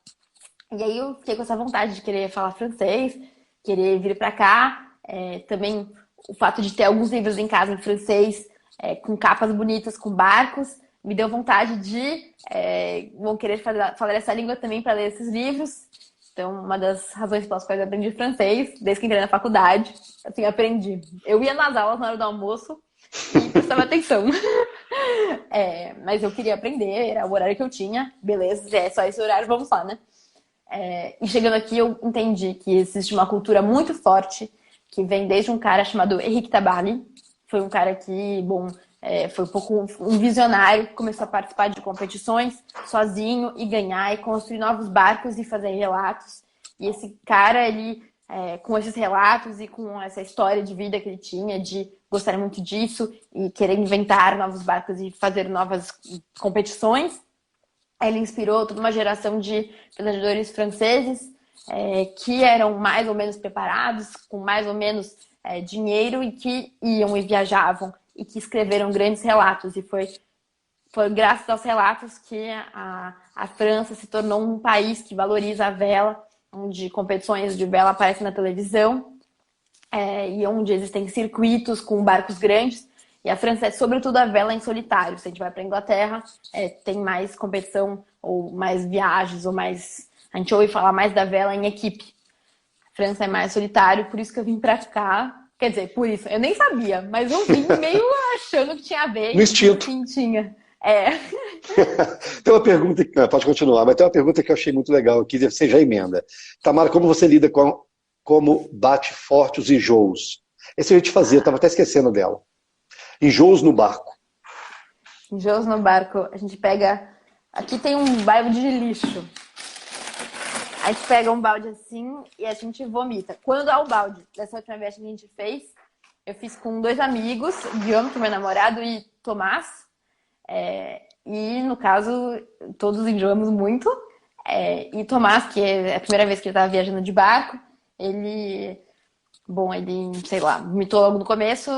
E aí eu fiquei com essa vontade de querer falar francês, querer vir para cá. Também o fato de ter alguns livros em casa em francês, com capas bonitas, com barcos, me deu vontade de vão querer falar essa língua também para ler esses livros. Então, uma das razões pelas quais eu aprendi francês, desde que entrei na faculdade, assim, aprendi. Eu ia nas aulas na hora do almoço e prestava atenção. Mas eu queria aprender, era o horário que eu tinha. Beleza, é só esse horário, vamos lá, né? E chegando aqui, eu entendi que existe uma cultura muito forte que vem desde um cara chamado Henrique Tabarly. Foi um cara que, bom, foi um pouco um visionário, que começou a participar de competições sozinho e ganhar e construir novos barcos e fazer relatos. E esse cara, ele, com esses relatos e com essa história de vida que ele tinha, de gostar muito disso e querer inventar novos barcos e fazer novas competições, ele inspirou toda uma geração de planejadores franceses que eram mais ou menos preparados, com mais ou menos dinheiro e que iam e viajavam e que escreveram grandes relatos. E foi graças aos relatos que a França se tornou um país que valoriza a vela, onde competições de vela aparecem na televisão e onde existem circuitos com barcos grandes. E a França é sobretudo a vela em solitário. Se a gente vai para a Inglaterra, tem mais competição ou mais viagens, ou mais. A gente ouve falar mais da vela em equipe. A França é mais solitário, por isso que eu vim para cá. Quer dizer, por isso, eu nem sabia, mas eu vim meio achando que tinha a ver, No e no instinto. fim tinha. É. Tem uma pergunta, pode continuar, mas tem uma pergunta que eu achei muito legal aqui, você já emenda. Tamara, como você lida com como bate forte os enjoos? Esse eu ia te fazer, eu estava até esquecendo dela. Enjoos no barco. Enjoos no barco, a gente pega. Aqui tem um bairro de lixo. A gente pega um balde assim e a gente vomita. Quando há o balde, dessa última viagem que a gente fez, Eu fiz com dois amigos, Guilherme, que é meu namorado, e Tomás. E, no caso, todos enjoamos muito. E Tomás, que é a primeira vez que ele estava viajando de barco, ele, bom, ele, sei lá, vomitou logo no começo,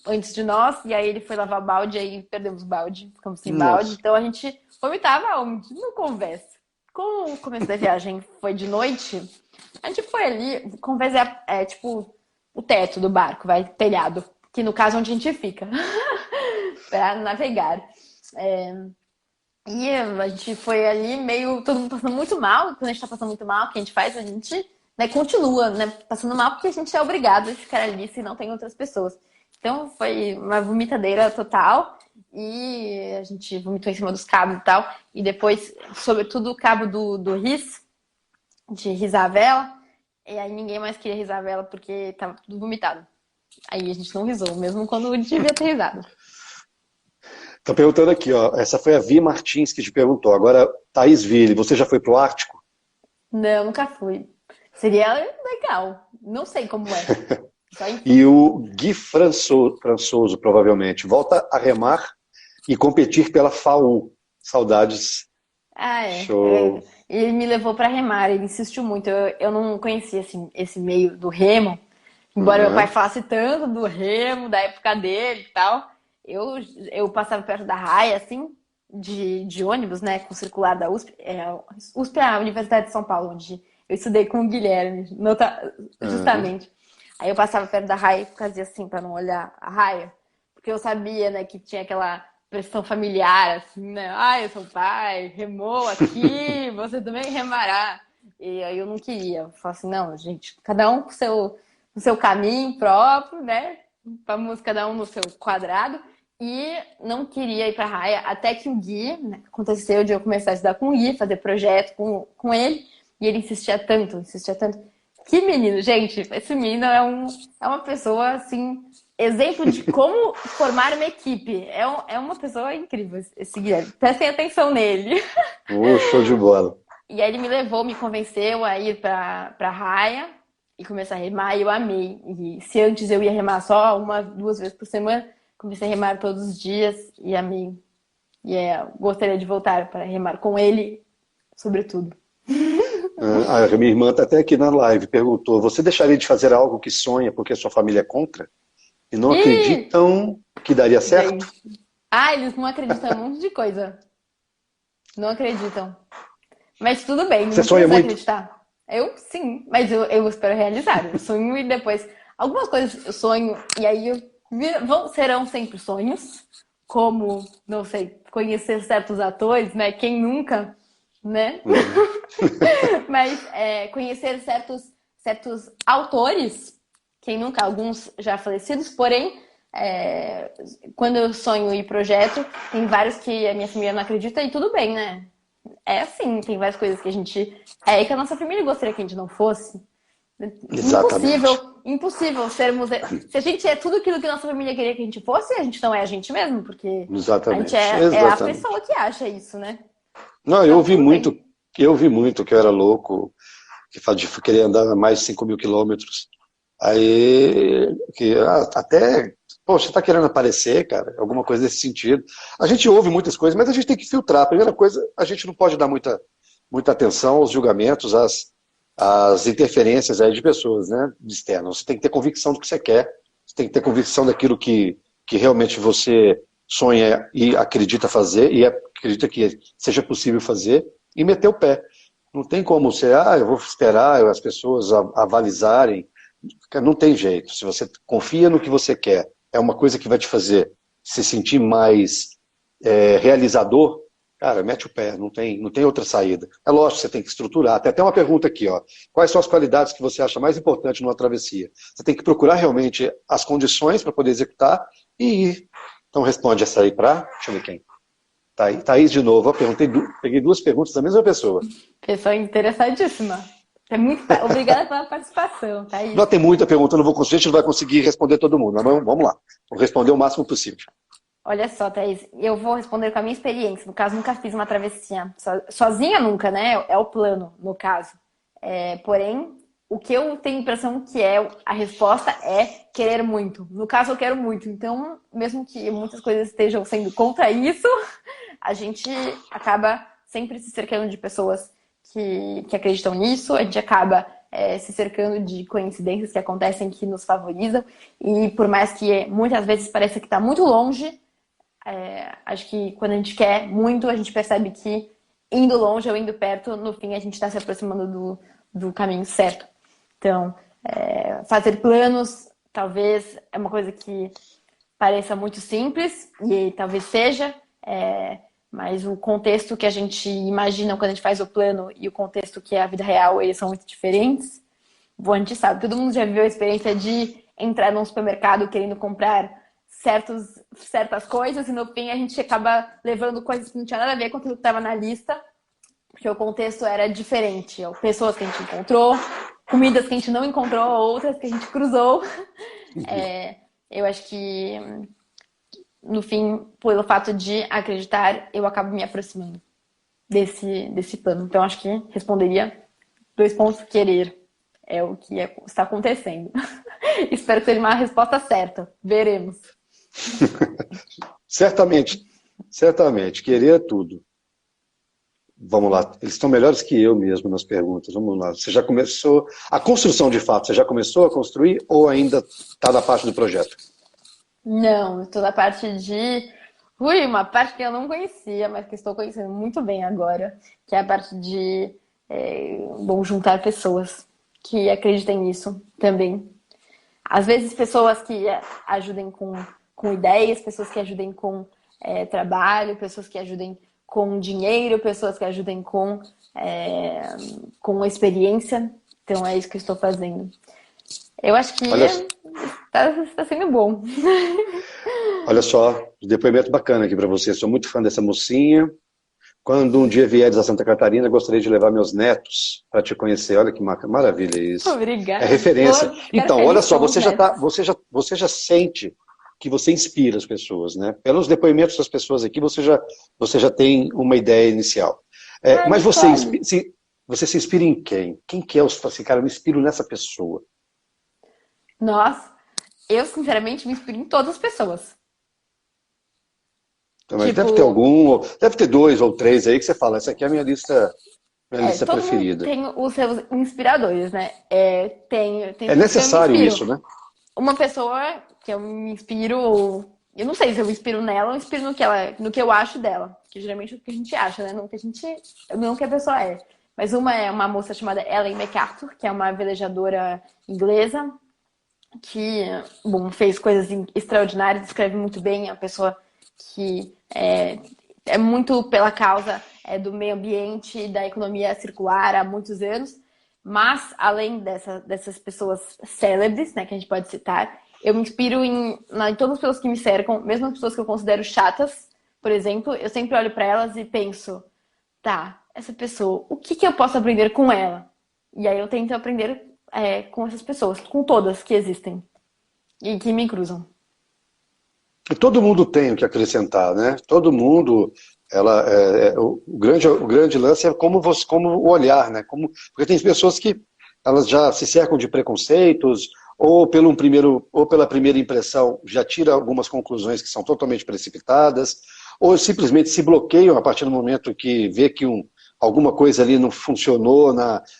antes de nós, e aí ele foi lavar o balde, aí perdemos o balde, ficamos sem balde. Nossa. Então a gente vomitava onde? No convés. Como o começo da viagem foi de noite, a gente foi ali, convés tipo o teto do barco, vai, telhado, que no caso é onde a gente fica, para navegar. E a gente foi ali meio, todo mundo passando muito mal. Quando a gente tá passando muito mal, o que a gente faz? A gente, né, continua, né, passando mal porque a gente é obrigado a ficar ali se não tem outras pessoas. Então foi uma vomitadeira total e a gente vomitou em cima dos cabos e tal. E depois, sobretudo, o cabo do RIS, de risar a vela. E aí ninguém mais queria risar a vela porque tava tudo vomitado. Aí a gente não risou, mesmo quando devia ter risado. Tô perguntando aqui, ó. Essa foi a Vi Martins que te perguntou. Agora, Thaís Ville, você já foi pro Ártico? Não, nunca fui. Seria legal. Não sei como é. Só E enfim. o Gui Françoso, provavelmente, volta a remar e competir pela FAU. Saudades. Ah, Show. Ele me levou para remar, ele insistiu muito. Eu não conhecia esse meio do remo, embora meu pai Uhum. falasse tanto do remo, da época dele e tal. Eu, eu passava perto da raia, assim, de ônibus, né, com o circular da USP. USP é a Universidade de São Paulo, onde eu estudei com o Guilherme, Uhum. justamente. Aí eu passava perto da raia e fazia assim, para não olhar a raia, porque eu sabia, né, que tinha aquela pressão familiar, assim, né? Ai, eu sou pai, remou aqui, você também remará. E aí eu não queria. Eu falei assim, não, gente, cada um com o seu caminho próprio, né? Vamos cada um no seu quadrado. E não queria ir pra raia, até que o Gui, né, aconteceu de eu começar a estudar com o Gui, fazer projeto com ele, e ele insistia tanto. Que menino, gente, esse menino é uma pessoa, assim, exemplo de como formar uma equipe. É uma pessoa incrível, esse Guilherme. Prestem atenção nele. Show de bola. E aí ele me levou, me convenceu a ir pra raia e começar a remar, e eu amei. E se antes eu ia remar só uma, duas vezes por semana, comecei a remar todos os dias e amei. Gostaria de voltar para remar com ele, sobretudo. A minha irmã está até aqui na live, perguntou: você deixaria de fazer algo que sonha porque a sua família é contra? E não E, acreditam que daria certo? gente, eles não acreditam em um monte de coisa. Não acreditam. Mas tudo bem, Você não sonha precisa muito? acreditar. Eu sim, mas eu espero realizar. Eu sonho e depois. Algumas coisas eu sonho, e aí serão sempre sonhos, como, não sei, conhecer certos atores, né? Quem nunca, né? Uhum. Mas conhecer certos autores, quem nunca, alguns já falecidos, porém, quando eu sonho e projeto, tem vários que a minha família não acredita e tudo bem, né? É assim, tem várias coisas que a gente. Que a nossa família gostaria que a gente não fosse. Exatamente. Impossível sermos. Se a gente é tudo aquilo que a nossa família queria que a gente fosse, a gente não é a gente mesmo, porque a gente Exatamente. é a Exatamente. pessoa que acha isso, né? Não, Então, tudo bem. eu vi muito que eu era louco, de querer andar mais de 5.000 quilômetros. Aí, até, poxa, você tá querendo aparecer, cara? Alguma coisa desse sentido. A gente ouve muitas coisas, mas a gente tem que filtrar. A primeira coisa, a gente não pode dar muita atenção aos julgamentos, às interferências aí de pessoas, né, externas. Você tem que ter convicção do que você quer, você tem que ter convicção daquilo que realmente você sonha e acredita fazer, e acredita que seja possível fazer, e meter o pé. Não tem como você, eu vou esperar as pessoas avalizarem. Não tem jeito. Se você confia no que você quer, é uma coisa que vai te fazer se sentir mais realizador, cara, mete o pé, não tem outra saída. É lógico, você tem que estruturar. Tem até uma pergunta aqui, ó. Quais são as qualidades que você acha mais importantes numa travessia? Você tem que procurar realmente as condições para poder executar e ir. Então responde essa aí para, deixa eu ver quem. Thaís de novo, peguei duas perguntas da mesma pessoa. Pessoa interessadíssima. Obrigada pela participação, Não Thaís. tem muita pergunta, eu não vou conseguir, a gente não vai conseguir responder todo mundo, mas vamos lá. Vou responder o máximo possível. Olha só, Thaís, eu vou responder com a minha experiência. No caso, nunca fiz uma travessia sozinha, nunca, né? É o plano, no caso. Porém, o que eu tenho a impressão que é a resposta é querer muito. No caso, eu quero muito. Então, mesmo que muitas coisas estejam sendo contra isso, a gente acaba sempre se cercando de pessoas que acreditam nisso, a gente acaba se cercando de coincidências que acontecem que nos favorizam. E por mais que muitas vezes pareça que está muito longe, acho que quando a gente quer muito, a gente percebe que indo longe ou indo perto, no fim a gente está se aproximando do caminho certo. Então, fazer planos talvez é uma coisa que pareça muito simples, e talvez seja, mas o contexto que a gente imagina quando a gente faz o plano e o contexto que é a vida real, eles são muito diferentes. Bom, a gente sabe, todo mundo já viveu a experiência de entrar num supermercado querendo comprar certas coisas e no fim a gente acaba levando coisas que não tinha nada a ver com aquilo que estava na lista, porque o contexto era diferente. Pessoas que a gente encontrou, comidas que a gente não encontrou, outras que a gente cruzou. Eu acho que, no fim, pelo fato de acreditar, eu acabo me aproximando desse plano. Então, acho que responderia 2 pontos: querer. É o que está acontecendo. Espero que seja uma resposta certa. Veremos. Certamente, certamente. Querer é tudo. Vamos lá, eles estão melhores que eu mesmo nas perguntas. Vamos lá. Você já começou. A construção de fato, você já começou a construir ou ainda está na parte do projeto? Não, estou na parte de. Ui, uma parte que eu não conhecia, mas que estou conhecendo muito bem agora, que é a parte de juntar pessoas que acreditem nisso também. Às vezes pessoas que ajudem com ideias, pessoas que ajudem com trabalho, pessoas que ajudem com dinheiro, pessoas que ajudem com experiência. Então é isso que eu estou fazendo. Eu acho que Olha, está sendo bom. olha só, depoimento bacana aqui para você. Sou muito fã dessa mocinha. Quando um dia vieres a Santa Catarina, gostaria de levar meus netos para te conhecer. Olha que maravilha isso. É Obrigada. referência. Vou ficar Então, olha feliz só, com os netos. você já sente que você inspira as pessoas, né? Pelos depoimentos das pessoas aqui, você já tem uma ideia inicial. Ah, Mas você, Nicole. você se inspira em quem? Quem que é assim, cara, eu me inspiro nessa pessoa. Nossa, eu sinceramente me inspiro em todas as pessoas. Então, mas deve ter Tipo, algum, deve ter 2 ou 3 aí que você fala, essa aqui é a minha lista todo mundo preferida. tem os seus inspiradores, né? Tem É pessoas que eu me necessário inspiro. isso, né? Uma pessoa que eu me inspiro, eu não sei se eu me inspiro nela ou me inspiro no que eu acho dela. Que geralmente é o que a gente acha, né? Não o que a pessoa é. Mas uma é uma moça chamada Ellen MacArthur, que é uma velejadora inglesa, que, bom, fez coisas extraordinárias, escreve muito bem, é uma pessoa que é muito pela causa do meio ambiente e da economia circular há muitos anos. Mas, além dessas pessoas célebres, né, que a gente pode citar, eu me inspiro em todas as pessoas que me cercam, mesmo as pessoas que eu considero chatas, por exemplo, eu sempre olho para elas e penso, tá, essa pessoa, o que eu posso aprender com ela? E aí eu tento aprender com essas pessoas, com todas que existem e que me cruzam. E todo mundo tem o que acrescentar, né? Todo mundo, o grande lance é como o olhar, né? Porque tem pessoas que elas já se cercam de preconceitos, ou pela primeira impressão já tira algumas conclusões que são totalmente precipitadas, ou simplesmente se bloqueiam a partir do momento que vê que alguma coisa ali não funcionou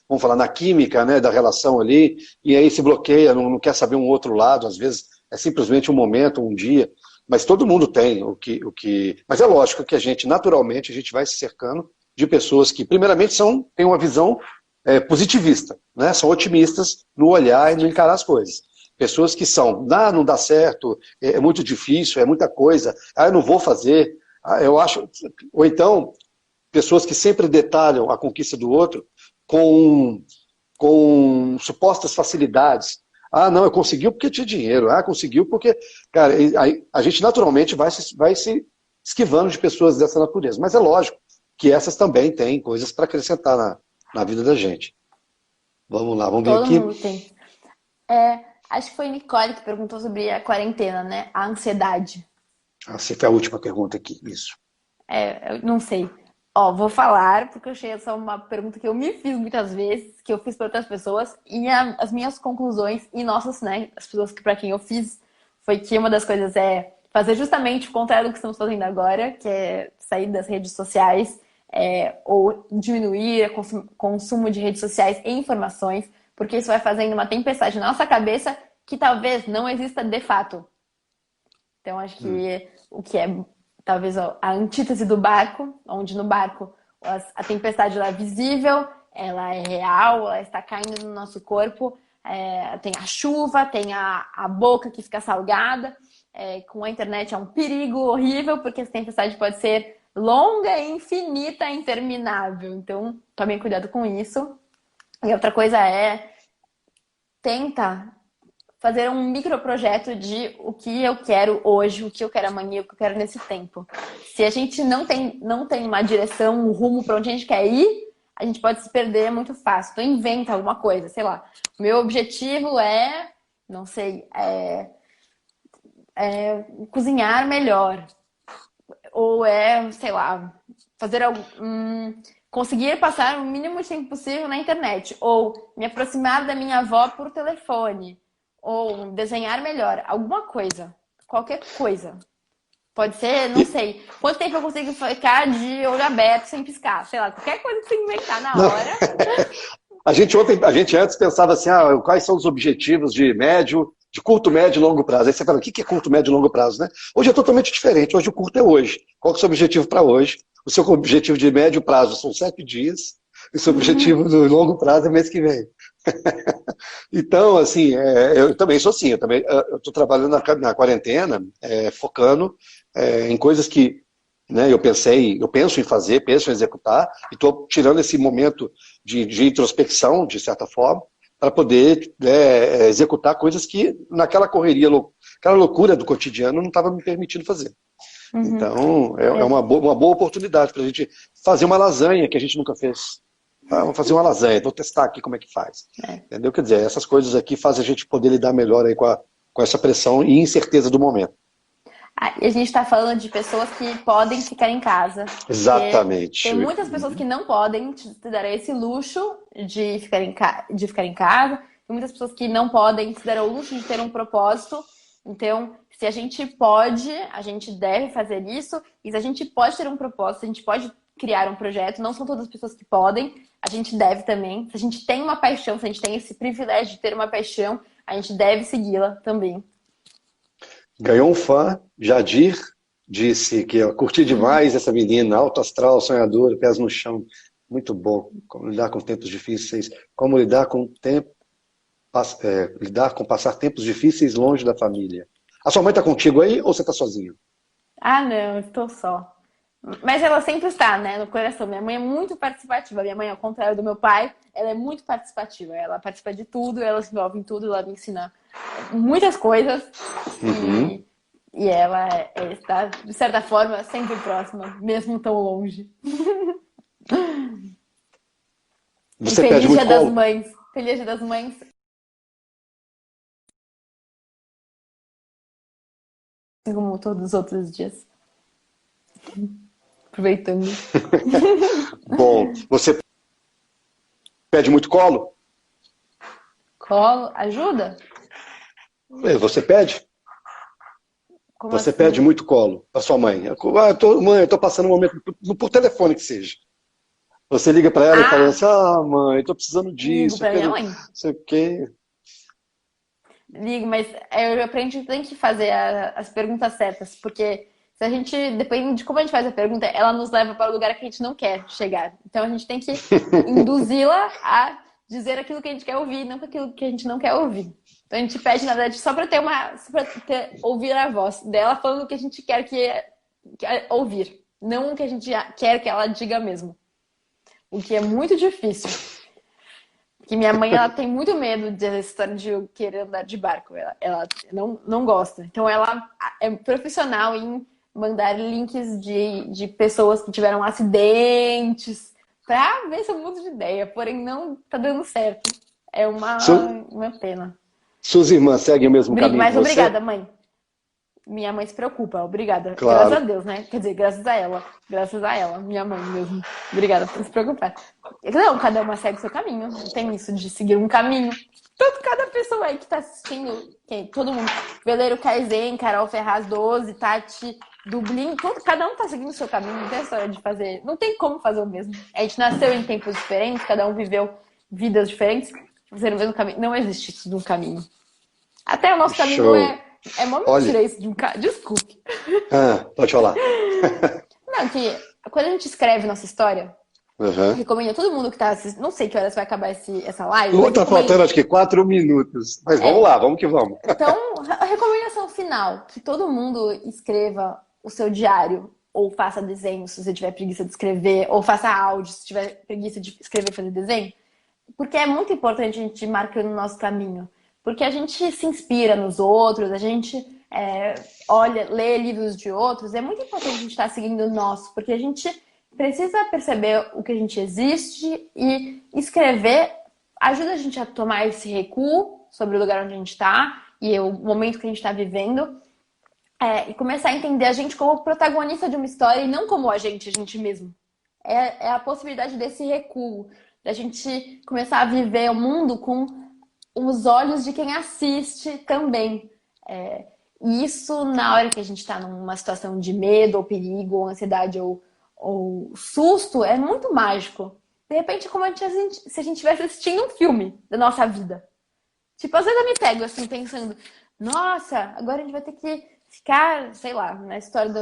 vamos falar, na química, né, da relação ali, e aí se bloqueia, não quer saber um outro lado, às vezes é simplesmente um momento, um dia. Mas todo mundo tem o que. Mas é lógico que naturalmente, a gente vai se cercando de pessoas que, primeiramente, têm uma visão positivista, né? São otimistas no olhar e no encarar as coisas. Pessoas que não dá certo, é muito difícil, é muita coisa, eu não vou fazer, eu acho. Ou então, pessoas que sempre detalham a conquista do outro com, com supostas facilidades. Ah, não, eu conseguiu porque tinha dinheiro. Ah, conseguiu porque. Cara, a gente naturalmente vai se esquivando de pessoas dessa natureza. Mas é lógico que essas também têm coisas para acrescentar na vida da gente. Vamos lá, vamos ver Todo aqui. mundo tem. Acho que foi Nicole que perguntou sobre a quarentena, né? A ansiedade. Essa foi a última pergunta aqui. Isso. Eu não sei. Ó, vou falar, porque eu achei essa uma pergunta que eu me fiz muitas vezes, que eu fiz para outras pessoas, e as minhas conclusões, e nossas, né, as pessoas que para quem eu fiz, foi que uma das coisas é fazer justamente o contrário do que estamos fazendo agora, que é sair das redes sociais, ou diminuir o consumo de redes sociais e informações, porque isso vai fazendo uma tempestade na nossa cabeça que talvez não exista de fato. Então, acho que o que é talvez a antítese do barco, onde no barco a tempestade ela é visível, ela é real, ela está caindo no nosso corpo, tem a chuva, tem a boca que fica salgada, com a internet é um perigo horrível, porque essa tempestade pode ser longa, infinita, interminável. Então, tomem cuidado com isso. E outra coisa tenta fazer um microprojeto de o que eu quero hoje, o que eu quero amanhã, o que eu quero nesse tempo. Se a gente não tem uma direção, um rumo para onde a gente quer ir, a gente pode se perder muito fácil. Então inventa alguma coisa, sei lá. O meu objetivo não sei, cozinhar melhor. Ou sei lá, fazer conseguir passar o mínimo de tempo possível na internet. Ou me aproximar da minha avó por telefone. Ou desenhar melhor. Alguma coisa. Qualquer coisa. Pode ser, não sei. Quanto tempo eu consigo ficar de olho aberto sem piscar? Sei lá, qualquer coisa que você inventar na Não. hora. A gente antes pensava assim, quais são os objetivos de curto, médio e longo prazo. Aí você fala, o que é curto, médio e longo prazo, né? Hoje é totalmente diferente. Hoje o curto é hoje. Qual que é o seu objetivo para hoje? O seu objetivo de médio prazo são 7 dias. E o seu objetivo de longo prazo é mês que vem. Então, assim, eu também sou assim. Eu estou trabalhando na quarentena, focando em coisas que, né, eu penso em fazer, penso em executar, e estou tirando esse momento de introspecção, de certa forma, para poder executar coisas que naquela correria, aquela loucura do cotidiano não estava me permitindo fazer. Então, é uma boa oportunidade para a gente fazer uma lasanha que a gente nunca fez. Vamos fazer uma lasanha, vou testar aqui como é que faz. Entendeu? Quer dizer, essas coisas aqui fazem a gente poder lidar melhor aí com essa pressão e incerteza do momento. E a gente está falando de pessoas que podem ficar em casa. Exatamente. Tem muitas pessoas que não podem te dar esse luxo de ficar em casa. Tem muitas pessoas que não podem se dar o luxo de ter um propósito. Então, se a gente pode, a gente deve fazer isso. E se a gente pode ter um propósito, a gente pode criar um projeto. Não são todas as pessoas que podem. A gente deve também. Se a gente tem uma paixão, se a gente tem esse privilégio de ter uma paixão, a gente deve segui-la também. Ganhou um fã, Jadir, disse que eu curti demais essa menina, alto astral, sonhadora, pés no chão. Muito bom. Como lidar com tempos difíceis. Como lidar com passar tempos difíceis longe da família. A sua mãe está contigo aí ou você está sozinho? Ah, não, estou só. Mas ela sempre está, né, no coração. Minha mãe é muito participativa. Minha mãe, ao contrário do meu pai, ela é muito participativa. Ela participa de tudo, ela se envolve em tudo, ela me ensina muitas coisas. E ela está, de certa forma, sempre próxima, mesmo tão longe. Você e pede feliz muito Dia das colo? Mães. Feliz Dia das Mães. Assim como todos os outros dias. Aproveitando. Bom, você pede muito colo? Colo, ajuda? Você pede? Como Você assim? pede muito colo para sua mãe. Mãe, eu tô passando um momento por telefone que seja. Você liga para ela e fala assim, mãe, tô precisando Ligo disso, eu pra minha quero mãe. não sei o quê. Ligo, mas eu aprendi que tem que fazer as perguntas certas, porque se a gente, dependendo de como a gente faz a pergunta, ela nos leva para o lugar que a gente não quer chegar. Então a gente tem que induzi-la a dizer aquilo que a gente quer ouvir, não aquilo que a gente não quer ouvir. Então a gente pede, na verdade, só para ouvir a voz dela falando o que a gente quer ouvir, não o que a gente quer que ela diga mesmo. O que é muito difícil. Que minha mãe, ela tem muito medo dessa história de eu querer andar de barco. Ela não gosta. Então, ela é profissional em mandar links de pessoas que tiveram acidentes pra ver se eu mudo de ideia. Porém, não tá dando certo. É uma pena. Suas irmãs seguem o mesmo caminho que Mas você? obrigada, mãe. minha mãe se preocupa, obrigada. Claro. Graças a Deus, né? Quer dizer, graças a ela, minha mãe mesmo. Obrigada por se preocupar. Não, cada uma segue o seu caminho. Não tem isso de seguir um caminho. Cada pessoa aí que tá assistindo, todo mundo, Veleiro Kaizen, Carol Ferraz 12, Tati Dublin, cada um tá seguindo o seu caminho, não tem história de fazer, não tem como fazer o mesmo. A gente nasceu em tempos diferentes, cada um viveu vidas diferentes, fazer o mesmo caminho. Não existe isso de um caminho. Até o nosso caminho é mó mentira isso de um caminho. Desculpe. Pode falar. Não, que quando a gente escreve nossa história, recomendo a todo mundo que tá assistindo. Não sei que horas vai acabar essa live. Tá faltando acho que 4 minutos. Mas vamos lá, vamos que vamos. Então, a recomendação final: que todo mundo escreva o seu diário, ou faça desenho se você tiver preguiça de escrever, ou faça áudio se tiver preguiça de escrever e fazer desenho. Porque é muito importante a gente ir marcando o nosso caminho. Porque a gente se inspira nos outros, a gente lê livros de outros. É muito importante a gente estar seguindo o nosso, porque a gente precisa perceber o que a gente existe, e escrever ajuda a gente a tomar esse recuo sobre o lugar onde a gente está e o momento que a gente está vivendo, e começar a entender a gente como protagonista de uma história e não como a gente mesmo. É a possibilidade desse recuo, da gente começar a viver o mundo com os olhos de quem assiste também. E isso, na hora que a gente está numa situação de medo, ou perigo, ou ansiedade, ou susto, é muito mágico. De repente, como se a gente estivesse assistindo um filme da nossa vida. Tipo, às vezes eu me pego assim, pensando, nossa, agora a gente vai ter que ficar, sei lá, na história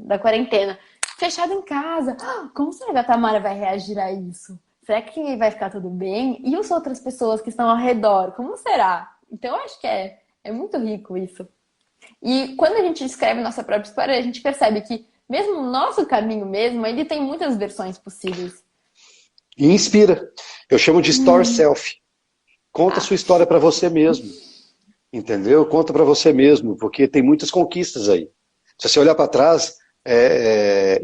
da quarentena, fechado em casa. Como será que a Tamara vai reagir a isso? Será que vai ficar tudo bem? E as outras pessoas que estão ao redor, como será? Então, eu acho que é muito rico isso. E quando a gente escreve nossa própria história, a gente percebe que mesmo o nosso caminho mesmo, ele tem muitas versões possíveis. E inspira. Eu chamo de story self. Conta a sua história para você mesmo. Entendeu? Conta para você mesmo, porque tem muitas conquistas aí. Se você olhar para trás,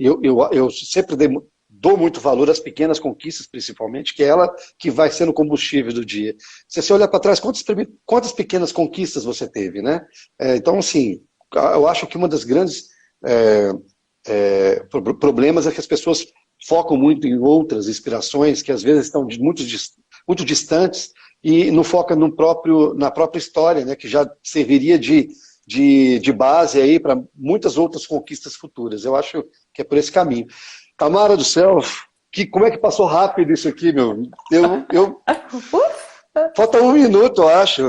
eu sempre dou muito valor às pequenas conquistas, principalmente, que é ela que vai sendo o combustível do dia. Se você olhar para trás, quantas pequenas conquistas você teve, né? Então, assim, eu acho que uma das grandes problemas é que as pessoas focam muito em outras inspirações que às vezes estão muito distantes e não focam na própria história, né, que já serviria de base aí para muitas outras conquistas futuras. Eu acho que é por esse caminho. Tamara do céu, como é que passou rápido isso aqui, meu? Falta 1 minuto, eu acho.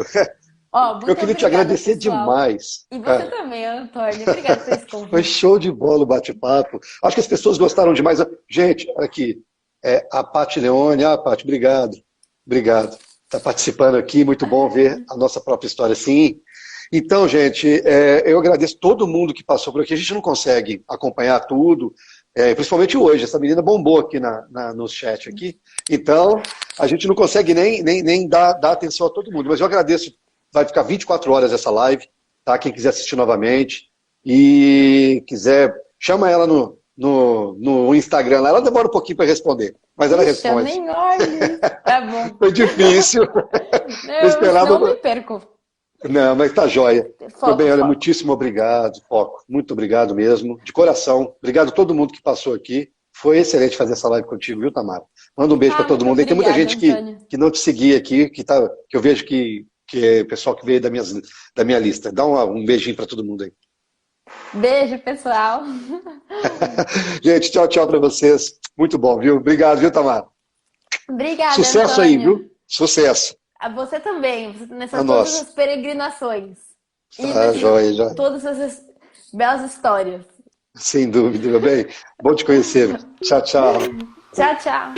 Eu queria te agradecer demais. E você também, Antônio. Obrigada por esse convite. Foi show de bola o bate-papo. Acho que as pessoas gostaram demais. Gente, aqui, a Paty Leone. Paty, obrigado. Obrigado. Está participando aqui, muito bom ver a nossa própria história assim. Então, gente, eu agradeço todo mundo que passou por aqui. A gente não consegue acompanhar tudo, principalmente hoje. Essa menina bombou aqui no chat aqui. Então, a gente não consegue nem dar atenção a todo mundo. Mas eu agradeço. Vai ficar 24 horas essa live, tá? Quem quiser assistir novamente e quiser, chama ela no Instagram lá. Ela demora um pouquinui para responder, mas ela responde. Nem olhe. Tá bom. Foi difícil. Não me perco. Não, mas tá joia. Foco, bem, olha, muitíssimo obrigado, Foco. Muito obrigado mesmo, de coração. Obrigado a todo mundo que passou aqui. Foi excelente fazer essa live contigo, viu, Tamara? Manda um beijo para todo mundo. Tem muita gente que não te seguia aqui, que eu vejo que é o pessoal que veio da minha lista. Dá um beijinho para todo mundo aí. Beijo, pessoal. Gente, tchau para vocês. Muito bom, viu? Obrigado, viu, Tamara? Obrigada, Sucesso Antônio. aí, viu? Sucesso. A você também, nessas todas as peregrinações. Joia. Todas essas belas histórias. Sem dúvida, meu bem. Bom te conhecer. Tchau. Tchau. Tchau.